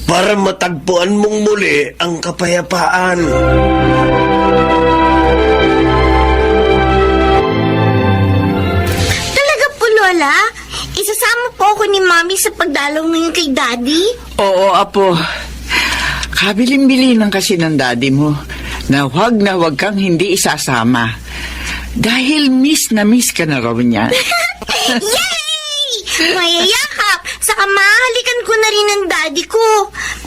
[SPEAKER 5] para matagpuan mong muli ang kapayapaan.
[SPEAKER 6] Talaga po, Lola? Isasama po ako ni Mami sa pagdalaw ngayon kay Daddy?
[SPEAKER 3] Oo, Apo. Kabilin-bilinan kasi ng daddy mo na huwag kang hindi isasama. Dahil miss na miss ka na raw niya.
[SPEAKER 6] Yay! Mayayakap! Saka mahalikan ko na rin ang daddy ko.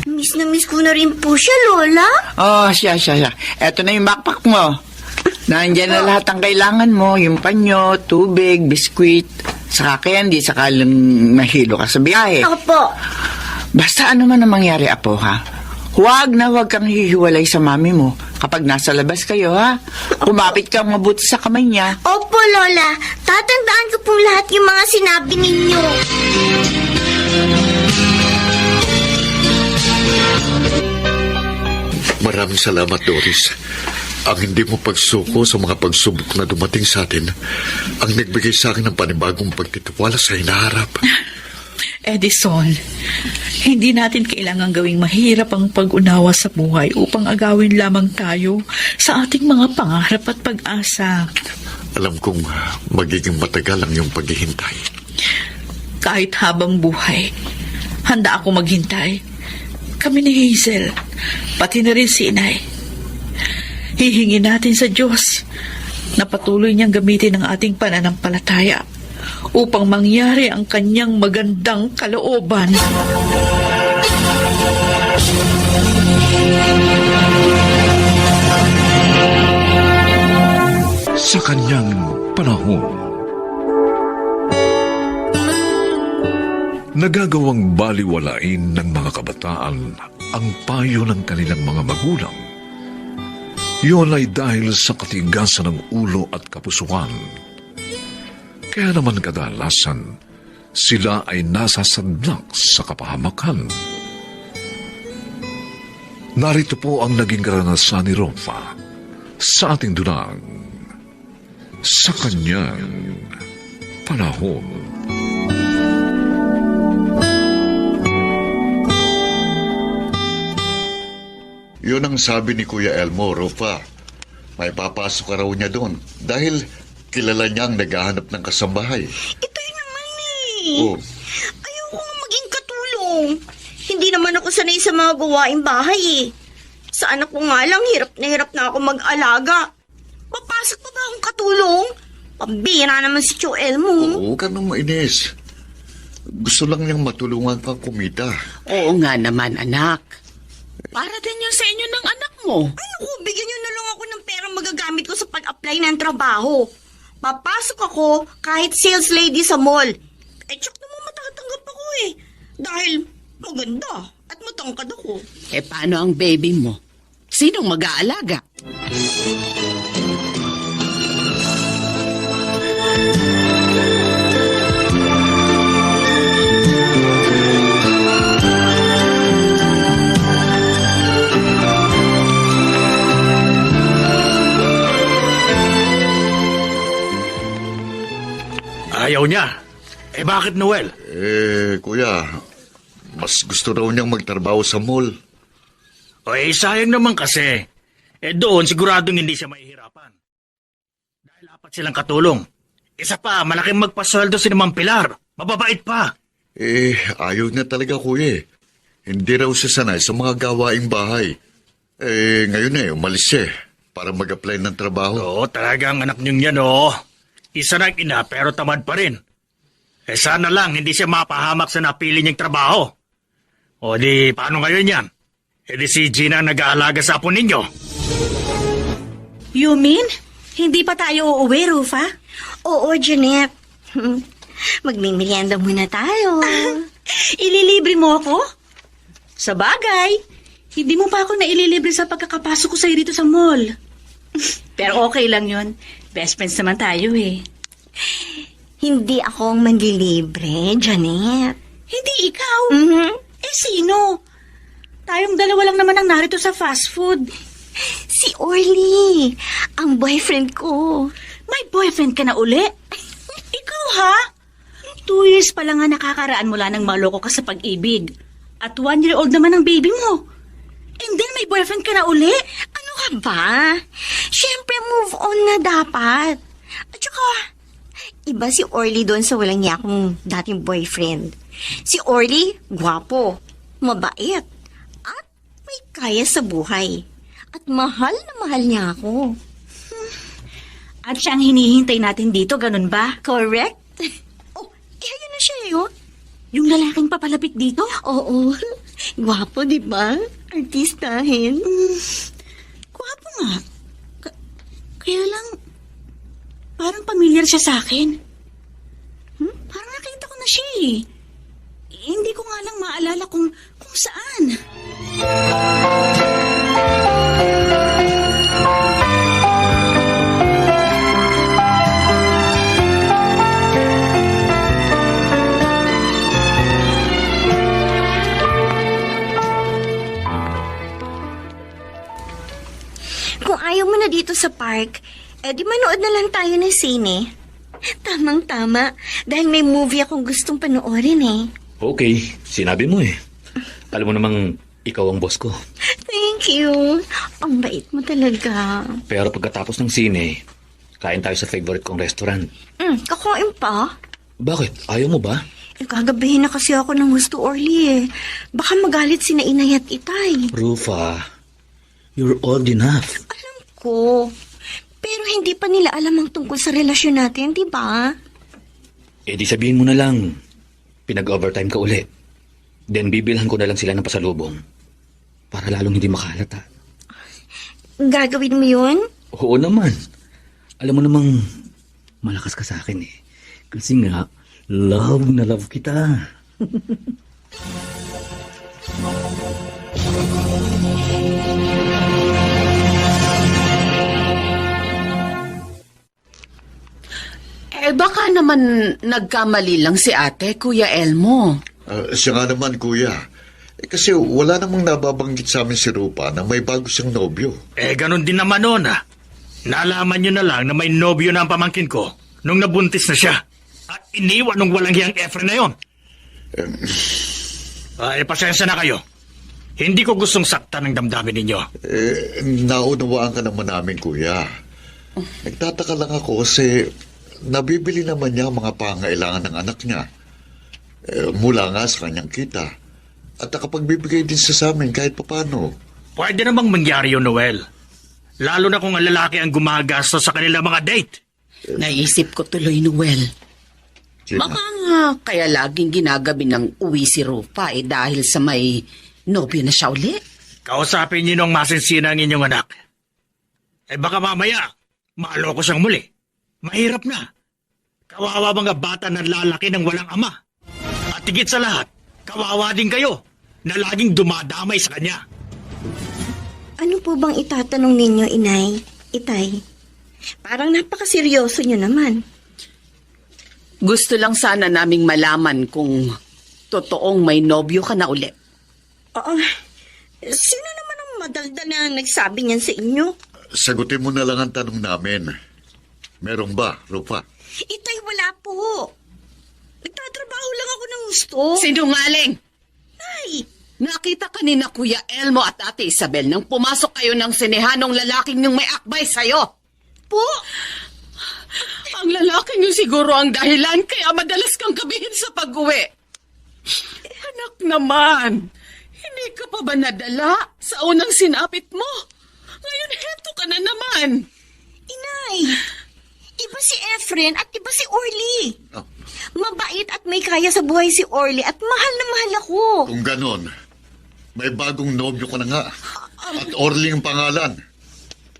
[SPEAKER 6] Miss na miss ko na rin po siya, Lola.
[SPEAKER 3] Oh, siya. Eto na yung backpack mo. Nandiyan na lahat ang kailangan mo. Yung panyo, tubig, biskwit, saka candy, saka mahilo ka sa biyahe.
[SPEAKER 6] Opo.
[SPEAKER 3] Basta ano man ang mangyari, Apo, ha? Huwag kang hihiwalay sa mami mo. Kapag nasa labas kayo, ha? Kumapit kang mabuti sa kamay niya.
[SPEAKER 6] Opo, Lola. Tatandaan ko pong lahat yung mga sinabi ninyo.
[SPEAKER 2] Maraming salamat, Doris. Ang hindi mo pagsuko sa mga pagsubok na dumating sa atin ang nagbigay sa akin ng panibagong pagtitiwala sa hinaharap.
[SPEAKER 10] Edison, hindi natin kailangan gawing mahirap ang pag-unawa sa buhay upang agawin lamang tayo sa ating mga pangarap at pag-asa.
[SPEAKER 2] Alam kong magiging matagal ang iyong paghihintay.
[SPEAKER 10] Kahit habang buhay, handa ako maghintay. Kami ni Hazel, pati na rin si Inay. Hihingin natin sa Diyos na patuloy niyang gamitin ang ating pananampalataya upang mangyari ang kanyang magandang kalooban.
[SPEAKER 1] Sa kanyang panahon, nagagawang baliwalain ng mga kabataan ang payo ng kanilang mga magulang. Yun ay dahil sa katigasan ng ulo at kapusuan. Kaya naman kadalasan, sila ay nasasadlak sa kapahamakan. Narito po ang naging karanasan ni Rofa sa ating dunang sa kanyang panahon.
[SPEAKER 2] Yun ang sabi ni Kuya Elmo, Rofa. May papasok ka raw niya doon dahil kilala niyang naghahanap ng kasambahay.
[SPEAKER 6] Ito yun naman eh.
[SPEAKER 2] Oh.
[SPEAKER 6] Ayoko nga maging katulong. Hindi naman ako sanay sa mga gawaing bahay eh. Sa anak ko nga lang, hirap na ako mag-alaga. Papasok pa ba akong katulong? Pambira naman si Tio Elmo.
[SPEAKER 2] Oo ka nang mainis. Gusto lang niyang matulungan kang kumita.
[SPEAKER 8] Oo nga naman, anak. Para din yun sa inyo ng anak mo.
[SPEAKER 6] Ay naku, bigyan niyo na lang ako ng perang magagamit ko sa pag-apply ng trabaho. Papasok ako kahit sales lady sa mall. Eh, tsak naman matatanggap ako eh. Dahil maganda at matangkad ako.
[SPEAKER 8] Eh, paano ang baby mo? Sinong mag-aalaga?
[SPEAKER 9] Ayaw niya. Eh bakit, Noel?
[SPEAKER 2] Kuya, mas gusto raw niyang magtrabaho sa mall.
[SPEAKER 9] O sayang naman kasi. Doon siguradong hindi siya mahihirapan. Dahil apat silang katulong. Isa pa, malaking magpasweldo si Ma'am Pilar. Mababait pa.
[SPEAKER 2] Ayaw niya talaga, kuya. Hindi raw siya sanay sa mga gawaing bahay. Ngayon umalis siya para mag-apply ng trabaho.
[SPEAKER 9] Oo, talagang anak niyong yan, oh. Isa na ina, pero tamad pa rin. Sana lang, hindi siya mapahamak sa napili niyang trabaho. O di, paano ngayon yan? Di si Gina ang nag-aalaga sa apo ninyo.
[SPEAKER 6] You mean, hindi pa tayo uuwi, Rufa? Oo, Jeanette. Magmimerienda muna tayo. Ililibre mo ako? Sa bagay, hindi mo pa ako naililibre sa pagkakapasok ko sa'yo dito sa mall. Pero okay lang yun. Best friends naman tayo eh. Hindi ako ang manlilibre, Janet. Hindi ikaw? Eh sino? Tayong dalawa lang naman ang narito sa fast food. Si Orly, ang boyfriend ko. May boyfriend ka na uli? Ikaw ha? 2 years pa lang nga nakakaraan mula nang maloko ka sa pag-ibig. At 1-year-old naman ang baby mo. And then may boyfriend ka na uli? Ano ka ba? Siyempre move on na dapat. At saka, iba si Orly doon sa walang niya akong dating boyfriend. Si Orly, gwapo, mabait, at may kaya sa buhay. At mahal na mahal niya ako. At siya ang hinihintay natin dito, ganun ba? Correct? Oh, ayun na siya eh, oh. Yung lalaking papalapit dito? Oo. Gwapo, di ba? Artistahin. Gwapo nga. Kaya lang, parang pamilyar siya sa akin. Parang nakita ko na siya eh. Hindi ko nga lang maalala kung saan. Kung ayaw mo na dito sa park, di manood na lang tayo ng sine. Tamang-tama, dahil may movie akong gustong panoorin eh.
[SPEAKER 11] Okay, sinabi mo eh. Alam mo namang ikaw ang boss ko.
[SPEAKER 6] Thank you. Ang bait mo talaga.
[SPEAKER 11] Pero pagkatapos ng sine, kain tayo sa favorite kong restaurant.
[SPEAKER 6] Kakain pa?
[SPEAKER 11] Bakit? Ayaw mo ba?
[SPEAKER 6] Gagabihin na kasi ako ng gusto, Orly eh. Baka magalit sina Inay at Itay.
[SPEAKER 11] Rufa, you're old enough.
[SPEAKER 6] Alam ko. Pero hindi pa nila alam ang tungkol sa relasyon natin, di ba?
[SPEAKER 11] Di sabihin mo na lang, pinag-overtime ka uli. Then bibilhan ko na lang sila ng pasalubong. Para lalong hindi makahalata.
[SPEAKER 6] Gagawin mo yun?
[SPEAKER 11] Oo naman. Alam mo namang malakas ka sa akin eh. Kasi nga, love na love kita.
[SPEAKER 8] Baka naman nagkamali lang si ate, Kuya Elmo.
[SPEAKER 2] Siya nga naman, kuya. Kasi wala namang nababanggit sa amin si Rupa na may bago siyang nobyo.
[SPEAKER 9] Ganun din naman noon, ah. Nalaman nyo na lang na may nobyo na ang pamangkin ko nung nabuntis na siya. At iniwan nung walang hiyang Efren na yon. Pasensya na kayo. Hindi ko gustong saktan ng damdamin ninyo.
[SPEAKER 2] Naunawaan ka naman namin, kuya. Nagtataka lang ako kasi nabibili naman niya ang mga pangailangan ng anak niya. Mula nga sa kanyang kita. At nakapagbibigay din sa amin kahit papano.
[SPEAKER 9] Pwede namang mangyari yun, Noel. Lalo na kung ang lalaki ang gumagastos sa kanila mga date.
[SPEAKER 8] Naisip ko tuloy, Noel.
[SPEAKER 2] Gina.
[SPEAKER 8] Baka nga kaya laging ginagabi ng uwi si Rupa dahil sa may nobyo na siya uli.
[SPEAKER 9] Kausapin niyo nung masinsina ang inyong anak. Baka mamaya, maloko siyang muli. Mahirap na. Kawawa mga bata na lalaki ng walang ama. At higit sa lahat, kawawa din kayo na laging dumadamay sa kanya.
[SPEAKER 6] Ano po bang itatanong ninyo, Inay? Itay? Parang napakaseryoso niyo naman.
[SPEAKER 8] Gusto lang sana naming malaman kung totoong may nobyo ka na uli.
[SPEAKER 6] Sino naman ang madaldal na nagsabi niyan sa inyo?
[SPEAKER 2] Sagutin mo na lang ang tanong namin. Meron ba, Rupa?
[SPEAKER 6] Itay, wala po. Nagtatrabaho lang ako ng gusto.
[SPEAKER 8] Sinungaling!
[SPEAKER 6] Ay,
[SPEAKER 8] Nakita ka ni na Kuya Elmo at Ate Isabel nang pumasok kayo ng sinehanong lalaking yung may akbay sa'yo.
[SPEAKER 6] po.
[SPEAKER 8] Ang lalaking yung siguro ang dahilan kaya madalas kang gabihin sa pag-uwi. Anak naman, Hindi ka pa ba nadala sa unang sinapit mo? Ngayon, heto ka na naman.
[SPEAKER 6] Inay, iba si Efren at iba si Orly.
[SPEAKER 2] Oh.
[SPEAKER 6] Mabait at may kaya sa buhay si Orly at mahal na mahal ako.
[SPEAKER 2] Kung ganon, may bagong nobyo ko na nga. At Orly ang pangalan.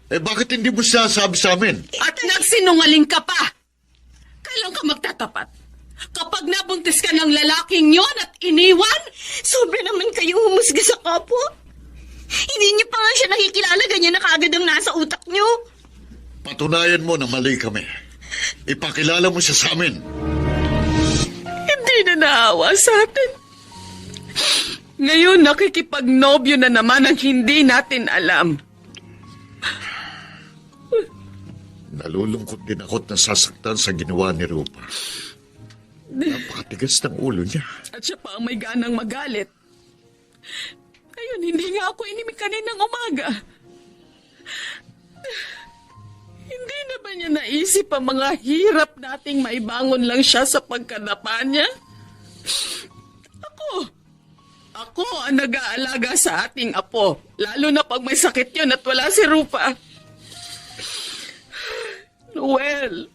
[SPEAKER 2] Eh bakit hindi mo siya sabi sa amin?
[SPEAKER 8] At nagsinungaling ka pa. Kailan ka magtatapat? Kapag nabuntis ka ng lalaking yon at iniwan?
[SPEAKER 6] Sobra naman kayong humusga sa kapwa. Hindi niyo pa nga siya nakikilala, ganyan na kaagad ang nasa utak niyo.
[SPEAKER 2] Patunayan mo na mali kami. Ipakilala mo siya sa amin.
[SPEAKER 8] Hindi na naawa sa atin. Ngayon nakikipagnobyo na naman ang hindi natin alam.
[SPEAKER 2] Nalulungkot din ako at nasasaktan sa ginawa ni Rupa. Napakatigas ng ulo niya.
[SPEAKER 8] At siya pa ang may ganang magalit. Ngayon, hindi nga ako inimik kaninang umaga. Hindi na ba niya naisip ang mga hirap nating maibangon lang siya sa pagkadapa niya? Ako ang nag-aalaga sa ating apo. Lalo na pag may sakit yun at wala si Rupa. Noel,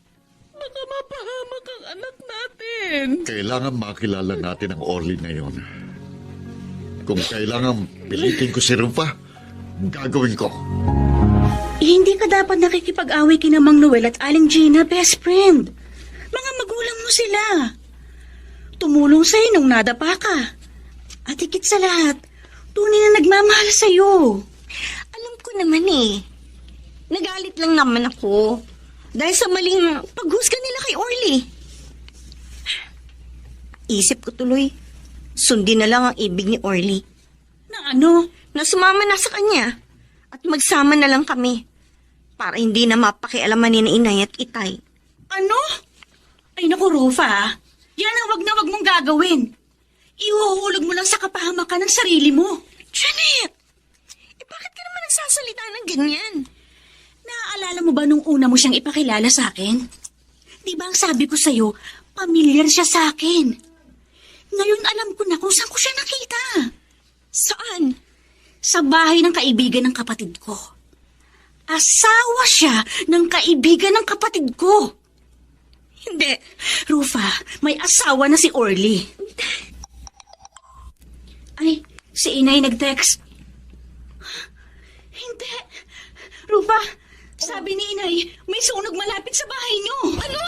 [SPEAKER 8] baka mapahamak ang anak natin.
[SPEAKER 2] Kailangan makilala natin ang Orly na yon. Kung kailangan pilitin ko si Rupa, gagawin ko.
[SPEAKER 6] Hindi ka dapat nakikipag-away kina Mang Noel at Aling Gina, best friend. Mga magulang mo sila. Tumulong sa'yo nung nadapa ka. At higit sa lahat, tunay na nagmamahal sa'yo. Alam ko naman eh. Nagalit lang naman ako. Dahil sa maling paghusga nila kay Orly. Isip ko tuloy, sundin na lang ang ibig ni Orly. Na ano? Na sumama na sa kanya. At magsama na lang kami. Para hindi na mapakialaman ni na Inay at Itay. Ano? Ay naku, Rufa. Yan ang wag na wag mong gagawin. Ihuhulog mo lang sa kapahamakan ng sarili mo. Janet! Bakit ka naman nagsasalita ng ganyan? Naaalala mo ba nung una mo siyang ipakilala sa akin? Di ba ang sabi ko sa'yo, pamilyar siya sa akin. Ngayon alam ko na kung saan ko siya nakita. Saan? Sa bahay ng kaibigan ng kapatid ko. Asawa siya ng kaibigan ng kapatid ko. Hindi. Rufa, may asawa na si Orly. Ay, si Inay nag-text. Hindi. Rufa, sabi ni Inay, may sunog malapit sa bahay niyo. Ano?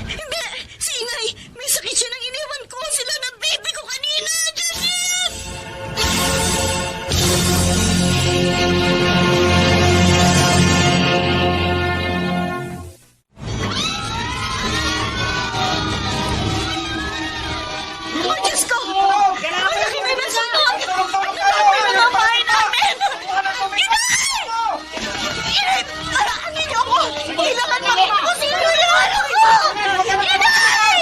[SPEAKER 6] Hindi, si Inay, may sakit siya nang iniwan ko. Sila ng baby ko kanina. Janet! Oh, Diyos ko! Ang laki na ng sunog! Ang laki na ng bahay namin! Inay! Inay! Paraan niyo ako! Kailangan makita ko sino yung anak ko! Inay!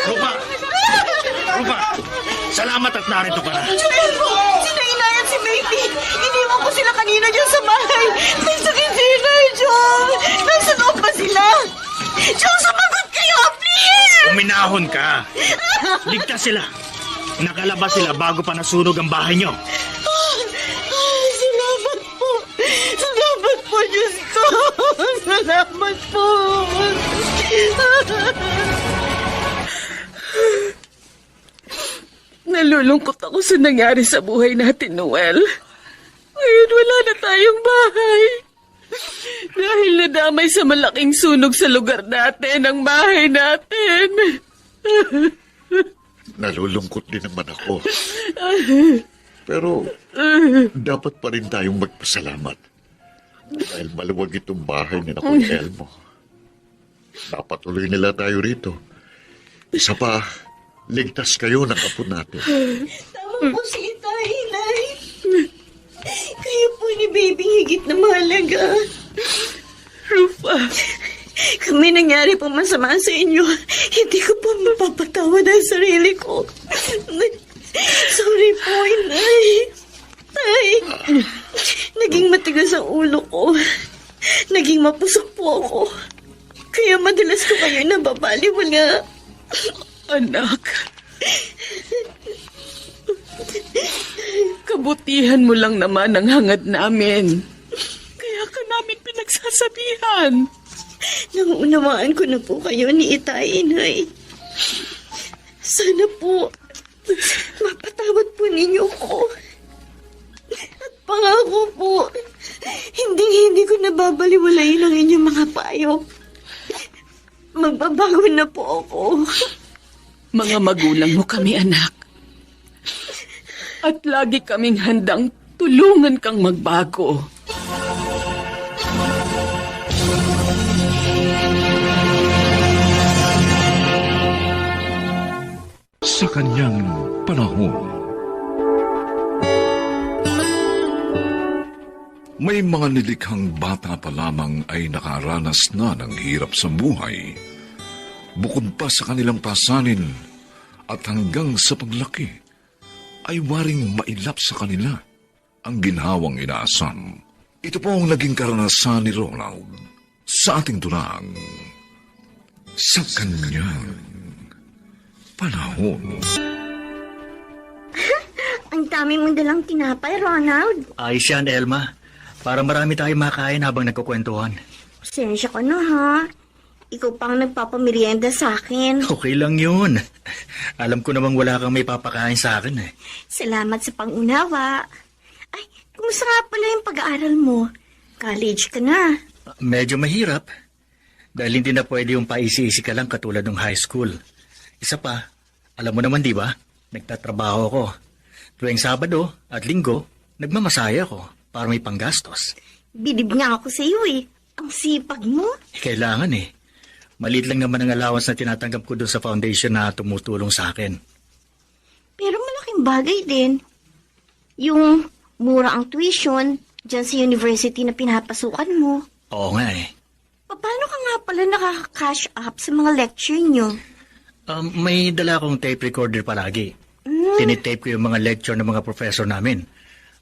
[SPEAKER 9] Rupa! Rupa! Salamat at narito ka na.
[SPEAKER 6] Julian po! Sila Inay at si Maybe! Iniwan ko sila kanina dyan sa bahay! May sakit si Inay, John! Nasa loob ba sila? John, sumagot kayo! Please!
[SPEAKER 9] Uminahon ka. Ligtas sila. Nakalabas sila bago pa nasunog ang bahay nyo.
[SPEAKER 6] Salamat po! Salamat po, Diyos ko! Salamat po!
[SPEAKER 8] Nalulungkot ako sa nangyari sa buhay natin, Noel. Ngayon wala na tayong bahay. Dahil nadamay sa malaking sunog sa lugar natin ang bahay natin.
[SPEAKER 2] Nalulungkot din naman ako. Pero dapat pa rin tayong magpasalamat. Dahil maluwag itong bahay ni Kuya Elmo. Napatuloy nila tayo rito. Isa pa, ligtas kayo ng apo natin.
[SPEAKER 6] Tama po si Itay, Inay. Kayo po ni Baby higit na mahalaga.
[SPEAKER 8] Rufa,
[SPEAKER 6] Kung may nangyari po masama sa inyo, hindi ko po mapapatawad ang sarili ko. Sorry po, Inay. Ay, naging matigas ang ulo ko. Naging mapusok po ako. Kaya madalas ko kayo nababaliwala.
[SPEAKER 8] anak. Kabutihan mo lang naman ang hangad namin. Kaya ka namin pinagsasabihan.
[SPEAKER 6] Nangunawaan ko na po kayo ni Itay, Inay. Sana po, mapatawad po ninyo ko. At pangako po, hindi ko nababaliwalayin ang inyong mga payo. Magbabago na po ako.
[SPEAKER 8] Mga magulang mo kami, anak. At lagi kaming handang tulungan kang magbago.
[SPEAKER 1] Sa kanyang panahon, may mga nilikhang bata pa lamang ay nakaranas na ng hirap sa buhay. Bukod pa sa kanilang pasanin at hanggang sa paglaki, ay waring mailap sa kanila ang ginhawang inaasam. Ito po ang naging karanasan ni Ronald sa ating tunang sa kanyang panahon.
[SPEAKER 6] Ang dami mong dalang tinapay, Ronald.
[SPEAKER 11] Ayos yan, Elma. Para marami tayong makain habang nagkukwentuhan.
[SPEAKER 6] Pasensya ka na, ha? Ikaw pang nagpapamerienda sa akin.
[SPEAKER 11] Okay lang yun. Alam ko namang wala kang may papakain sa akin eh.
[SPEAKER 6] Salamat sa pangunawa. Ay, kumusta nga pala yung pag-aaral mo? College ka na.
[SPEAKER 11] Medyo mahirap. Dahil hindi na pwede yung paisi-isi ka lang katulad ng high school. Isa pa, alam mo naman di ba? Nagtatrabaho ako. Tuwing Sabado at Linggo, nagmamasaya ako para may panggastos.
[SPEAKER 6] Bilib nga ako sa iyo eh. Ang sipag mo.
[SPEAKER 11] Kailangan eh. Maliit lang naman ang allowance na tinatanggap ko doon sa foundation na tumutulong sa akin.
[SPEAKER 6] Pero malaking bagay din. Yung mura ang tuition dyan sa university na pinapasukan mo.
[SPEAKER 11] Oo nga eh.
[SPEAKER 6] Paano ka nga pala nakaka-cash up sa mga lecture nyo?
[SPEAKER 11] May dala akong tape recorder palagi. Tinitape ko yung mga lecture ng mga professor namin.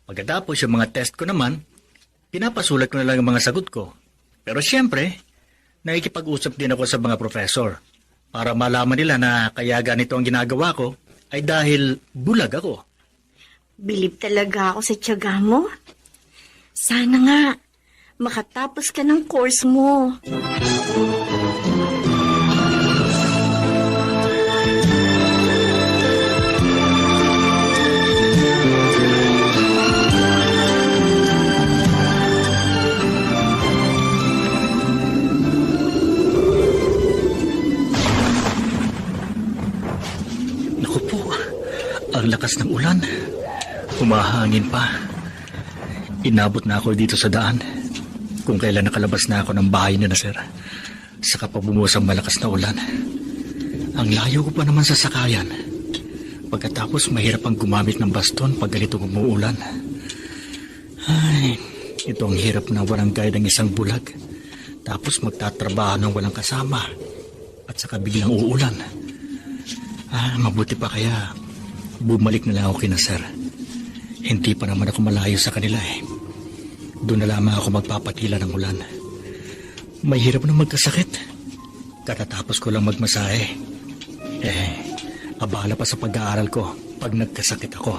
[SPEAKER 11] Pagkatapos yung mga test ko naman, pinapasulat ko na lang ang mga sagot ko. Pero siyempre, nakikipag-usap din ako sa mga professor para malaman nila na kaya ganito ang ginagawa ko ay dahil bulag ako.
[SPEAKER 6] Bilib talaga ako sa tiyaga mo. Sana nga, makatapos ka ng course mo.
[SPEAKER 11] Naku po, ang lakas ng ulan. Humahangin pa. Inabot na ako dito sa daan. Kung kailan nakalabas na ako ng bahay niyo na sir. Saka pa bumuhos ang malakas na ulan. Ang layo ko pa naman sa sakayan. Pagkatapos mahirap ang gumamit ng baston pag ganito umuulan. Ay, ito ang hirap na walang guide ng isang bulag. Tapos magtatrabaho ng walang kasama. At saka biglang uulan. Mabuti pa kaya bumalik na lang ako kina sir. Hindi pa naman ako malayo sa kanila eh. Doon na lamang ako magpapatila ng ulan. Mahirap na magkasakit. Katatapos ko lang magmasahe. Abala pa sa pag-aaral ko pag nagkasakit ako.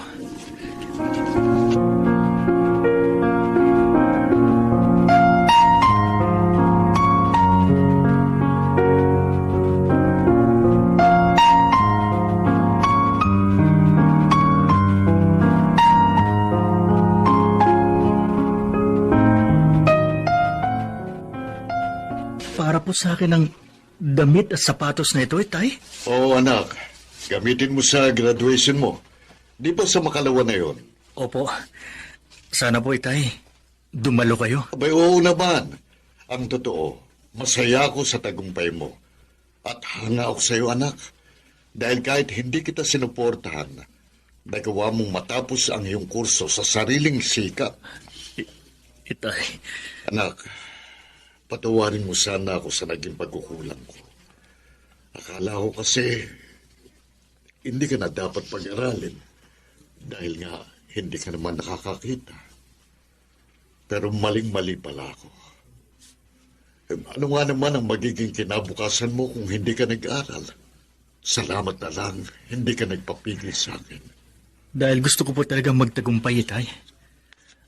[SPEAKER 11] Para po sa akin ang damit at sapatos na ito, Tay.
[SPEAKER 2] Oo, anak. Gamitin mo sa graduation mo. Di ba sa makalawa na yon?
[SPEAKER 11] Opo. Sana po, Tay. Dumalo kayo.
[SPEAKER 2] Abay, oo naman. Ang totoo, masaya ako sa tagumpay mo. At hanga ako sa iyo, anak. Dahil kahit hindi kita sinuportahan, nagawa mong matapos ang iyong kurso sa sariling sikap.
[SPEAKER 11] Itay.
[SPEAKER 2] Anak, patawarin mo sana ako sa naging pagkukulang ko. Akala ko kasi hindi ka na dapat pag-aralin dahil nga hindi ka naman nakakakita. Pero maling-mali pala ako. Ano nga naman ang magiging kinabukasan mo kung hindi ka nag-aral? Salamat na lang, hindi ka nagpapigil sa akin.
[SPEAKER 9] Dahil gusto ko po talagang magtagumpay, Itay.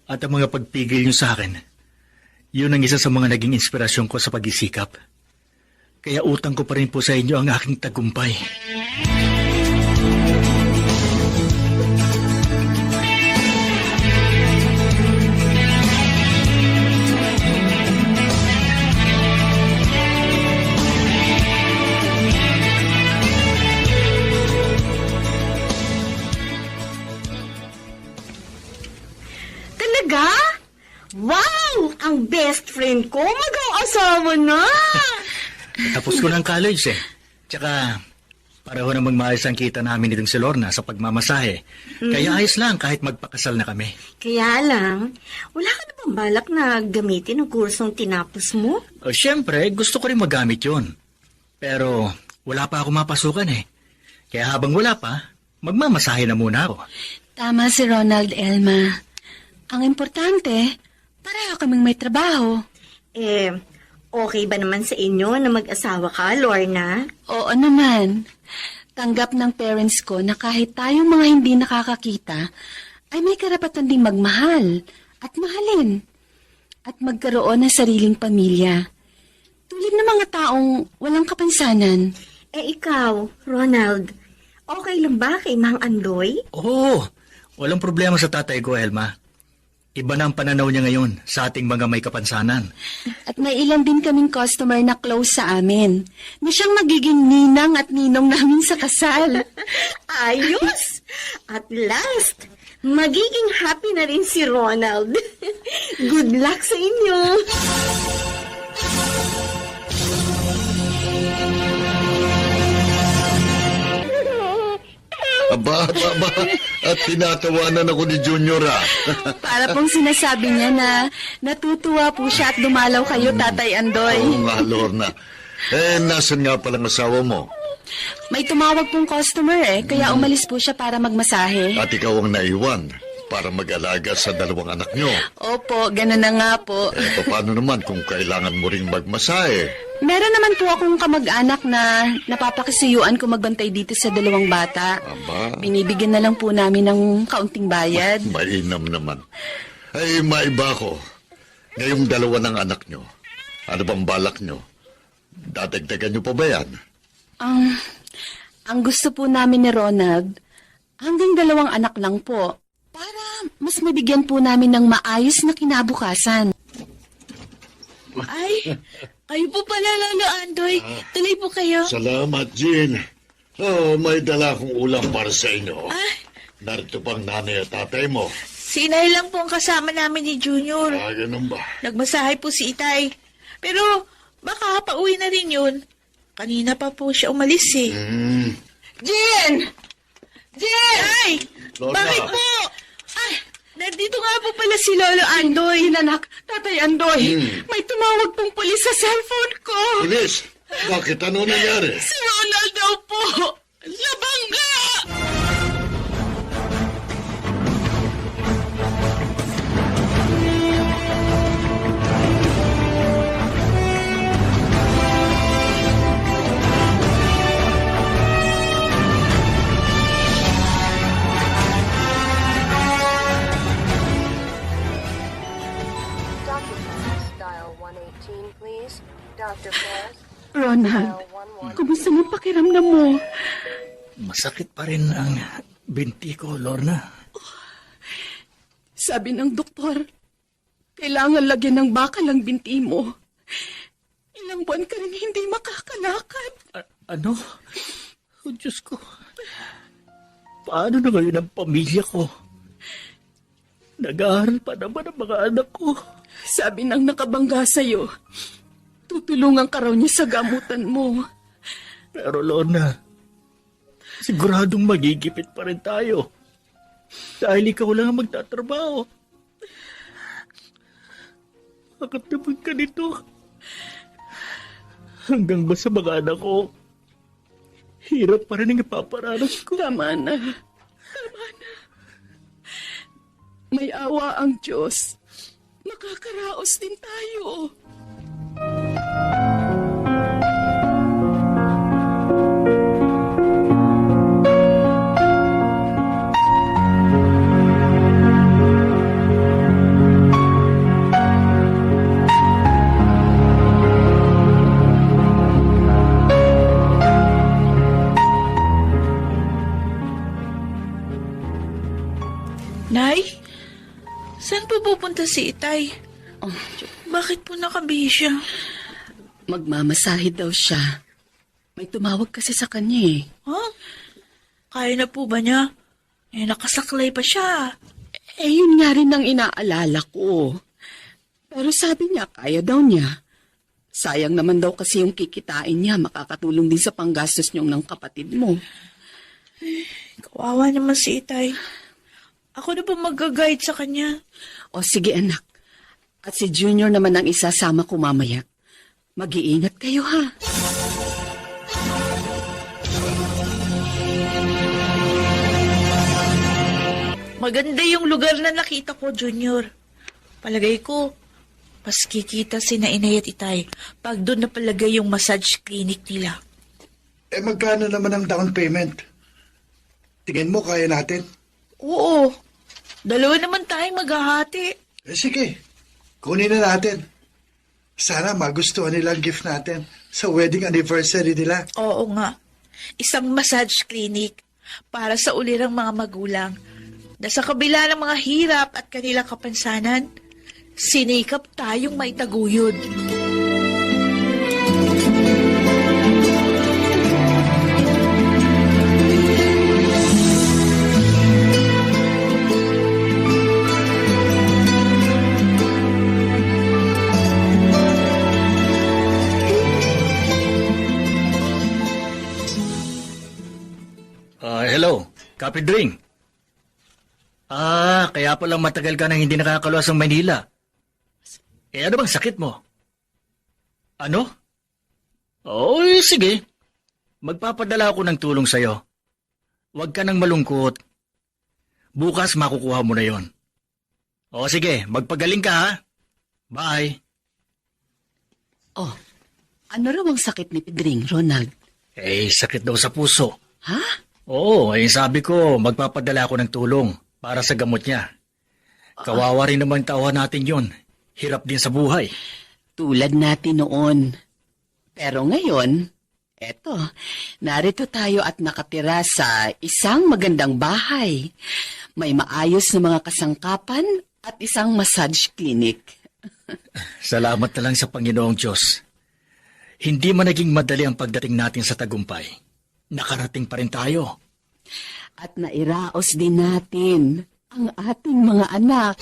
[SPEAKER 9] At ang mga pagpigil niyo sa akin, yun ang isa sa mga naging inspirasyon ko sa pag-isikap. Kaya utang ko pa rin po sa inyo ang aking tagumpay.
[SPEAKER 6] Talaga? Wow! Ang best friend ko, mag-aasawa na!
[SPEAKER 9] Tapos ko ng college eh. Tsaka, pareho na magmaayos ang kita namin itong si Lorna sa pagmamasahe. Kaya ayos lang kahit magpakasal na kami.
[SPEAKER 6] Kaya lang, wala ka na bang balak na gamitin ang kursong tinapos mo?
[SPEAKER 9] O, siyempre, gusto ko rin magamit yun. Pero, wala pa ako mapasukan eh. Kaya habang wala pa, magmamasahe na muna ako.
[SPEAKER 8] Tama si Ronald, Elma. Ang importante, pareho kaming may trabaho.
[SPEAKER 6] Okay ba naman sa inyo na mag-asawa ka, Lorna?
[SPEAKER 8] Oo naman. Tanggap ng parents ko na kahit tayong mga hindi nakakakita, ay may karapatan ding magmahal at mahalin at magkaroon ng sariling pamilya. Tulad ng mga taong walang kapansanan.
[SPEAKER 6] Ikaw, Ronald, okay lang ba kay Mang Andoy?
[SPEAKER 9] Oo, walang problema sa tatay ko, Elma. Iba na ang pananaw niya ngayon sa ating mga may kapansanan.
[SPEAKER 8] At may ilan din kaming customer na close sa amin na siyang magiging ninang at ninong namin sa kasal.
[SPEAKER 6] Ayos! At last, magiging happy na rin si Ronald. Good luck sa inyo!
[SPEAKER 2] Aba. At tinatawanan ako ni Junior,
[SPEAKER 8] Para pong sinasabi niya na natutuwa po siya at dumalaw kayo, Tatay Andoy.
[SPEAKER 2] Oo nga, Lorna. Nasan nga palang asawa mo?
[SPEAKER 8] May tumawag pong customer kaya umalis po siya para magmasahe.
[SPEAKER 2] At ikaw ang naiwan para mag-alaga sa dalawang anak nyo.
[SPEAKER 8] Opo, ganun na nga po.
[SPEAKER 2] Paano naman kung kailangan mo ring magmasahe?
[SPEAKER 8] Meron naman po akong kamag-anak na napapakisuyuan ko magbantay dito sa dalawang bata.
[SPEAKER 2] Aba.
[SPEAKER 8] Binibigyan na lang po namin ng kaunting bayad.
[SPEAKER 2] Mainam naman. Ay, maiba ko. Ngayong dalawa ng anak nyo, ano bang balak nyo? Dadagdagan nyo pa ba yan?
[SPEAKER 8] Ang gusto po namin ni Ronald, hanggang 2 anak lang po. Para mas mabigyan po namin ng maayos na kinabukasan.
[SPEAKER 7] Ay, kayo po pala, Lolo Andoy. Tuloy po kayo.
[SPEAKER 2] Salamat, Jean. May dala akong ulam para sa inyo. Narito pang nanay at tatay mo.
[SPEAKER 7] Si Inay lang po ang kasama namin ni Junior.
[SPEAKER 2] Ganun ba?
[SPEAKER 7] Nagmasahe po si Itay. Pero baka pauwi na rin yun. Kanina pa po siya umalis eh.
[SPEAKER 8] Jen!
[SPEAKER 7] Jen! Ay!
[SPEAKER 2] Lola.
[SPEAKER 7] Bakit po? Ay, nandito nga po pala si Lolo Andoy.
[SPEAKER 8] Anak, Tatay Andoy, may tumawag pong pulis sa cellphone ko.
[SPEAKER 2] Pulis, bakit ano nangyari?
[SPEAKER 8] Si Ronald daw po. Labangga! Ronald, kumusta ang pakiramdam mo?
[SPEAKER 9] Masakit pa rin ang binti ko, Lorna.
[SPEAKER 8] Sabi ng doktor, kailangan lagyan ng bakal ang binti mo. Ilang buwan ka rin hindi makakalakad.
[SPEAKER 9] Ano? Oh, Diyos ko. Paano na ngayon ang pamilya ko? Nag-aaral pa naman ang mga anak ko.
[SPEAKER 8] Sabi ng nakabangga sa'yo, tutulungan ka raw niya sa gamutan mo.
[SPEAKER 9] Pero Lorna, siguradong magigipit pa rin tayo. Dahil ikaw lang ang magtatrabaho. Bakit naman ka nito? Hanggang ba sa mga anak ko, hirap pa rin ang ipaparanas ko.
[SPEAKER 8] Tama na. May awa ang Diyos. Makakaraos din tayo.
[SPEAKER 7] yata si Itay? Bakit po nakabihis siya?
[SPEAKER 8] Magmamasahe daw siya. May tumawag kasi sa kanya eh.
[SPEAKER 7] Ha? Kaya na po ba niya? Nakasaklay pa siya.
[SPEAKER 8] Yun nga rin ang inaalala ko. Pero sabi niya, kaya daw niya. Sayang naman daw kasi yung kikitain niya, makakatulong din sa panggastos niyong ng kapatid mo.
[SPEAKER 7] Kawawa naman si Itay. Ako na po mag-guide sa kanya.
[SPEAKER 8] O sige anak. At si Junior naman ang isasama ko mamaya. Mag-iingat kayo ha.
[SPEAKER 7] Maganda yung lugar na nakita ko, Junior. Palagay ko, mas kikita si na Inay at Itay pag doon na palagay yung massage clinic nila.
[SPEAKER 4] Magkano naman ang down payment? Tingin mo kaya natin?
[SPEAKER 7] Oo. Dalawa naman tayong maghahati.
[SPEAKER 4] Sige, kunin na natin. Sana magustuhan nila ang gift natin sa wedding anniversary nila.
[SPEAKER 7] Oo nga. Isang massage clinic para sa ulirang mga magulang na sa kabila ng mga hirap at kanilang kapansanan, sinikap tayong maitaguyod.
[SPEAKER 9] Hello, Kapit Ring. Kaya palang matagal ka nang hindi nakakaluwas ng Manila. Ano bang sakit mo? Ano? Sige. Magpapadala ako ng tulong sa'yo. Huwag ka nang malungkot. Bukas makukuha mo na yon. Sige, magpagaling ka ha. Bye.
[SPEAKER 8] Ano raw ang sakit ni Pedring, Ronald?
[SPEAKER 9] Sakit daw sa puso.
[SPEAKER 8] Ha?
[SPEAKER 9] Oo, sabi ko, magpapadala ako ng tulong para sa gamot niya. Kawawa rin naman tauhan natin yon. Hirap din sa buhay.
[SPEAKER 8] Tulad natin noon. Pero ngayon, eto, narito tayo at nakatira sa isang magandang bahay. May maayos na mga kasangkapan at isang massage clinic.
[SPEAKER 9] Salamat na lang sa Panginoong Diyos. Hindi man naging madali ang pagdating natin sa tagumpay. Nakarating pa rin tayo.
[SPEAKER 8] At nairaos din natin ang ating mga anak.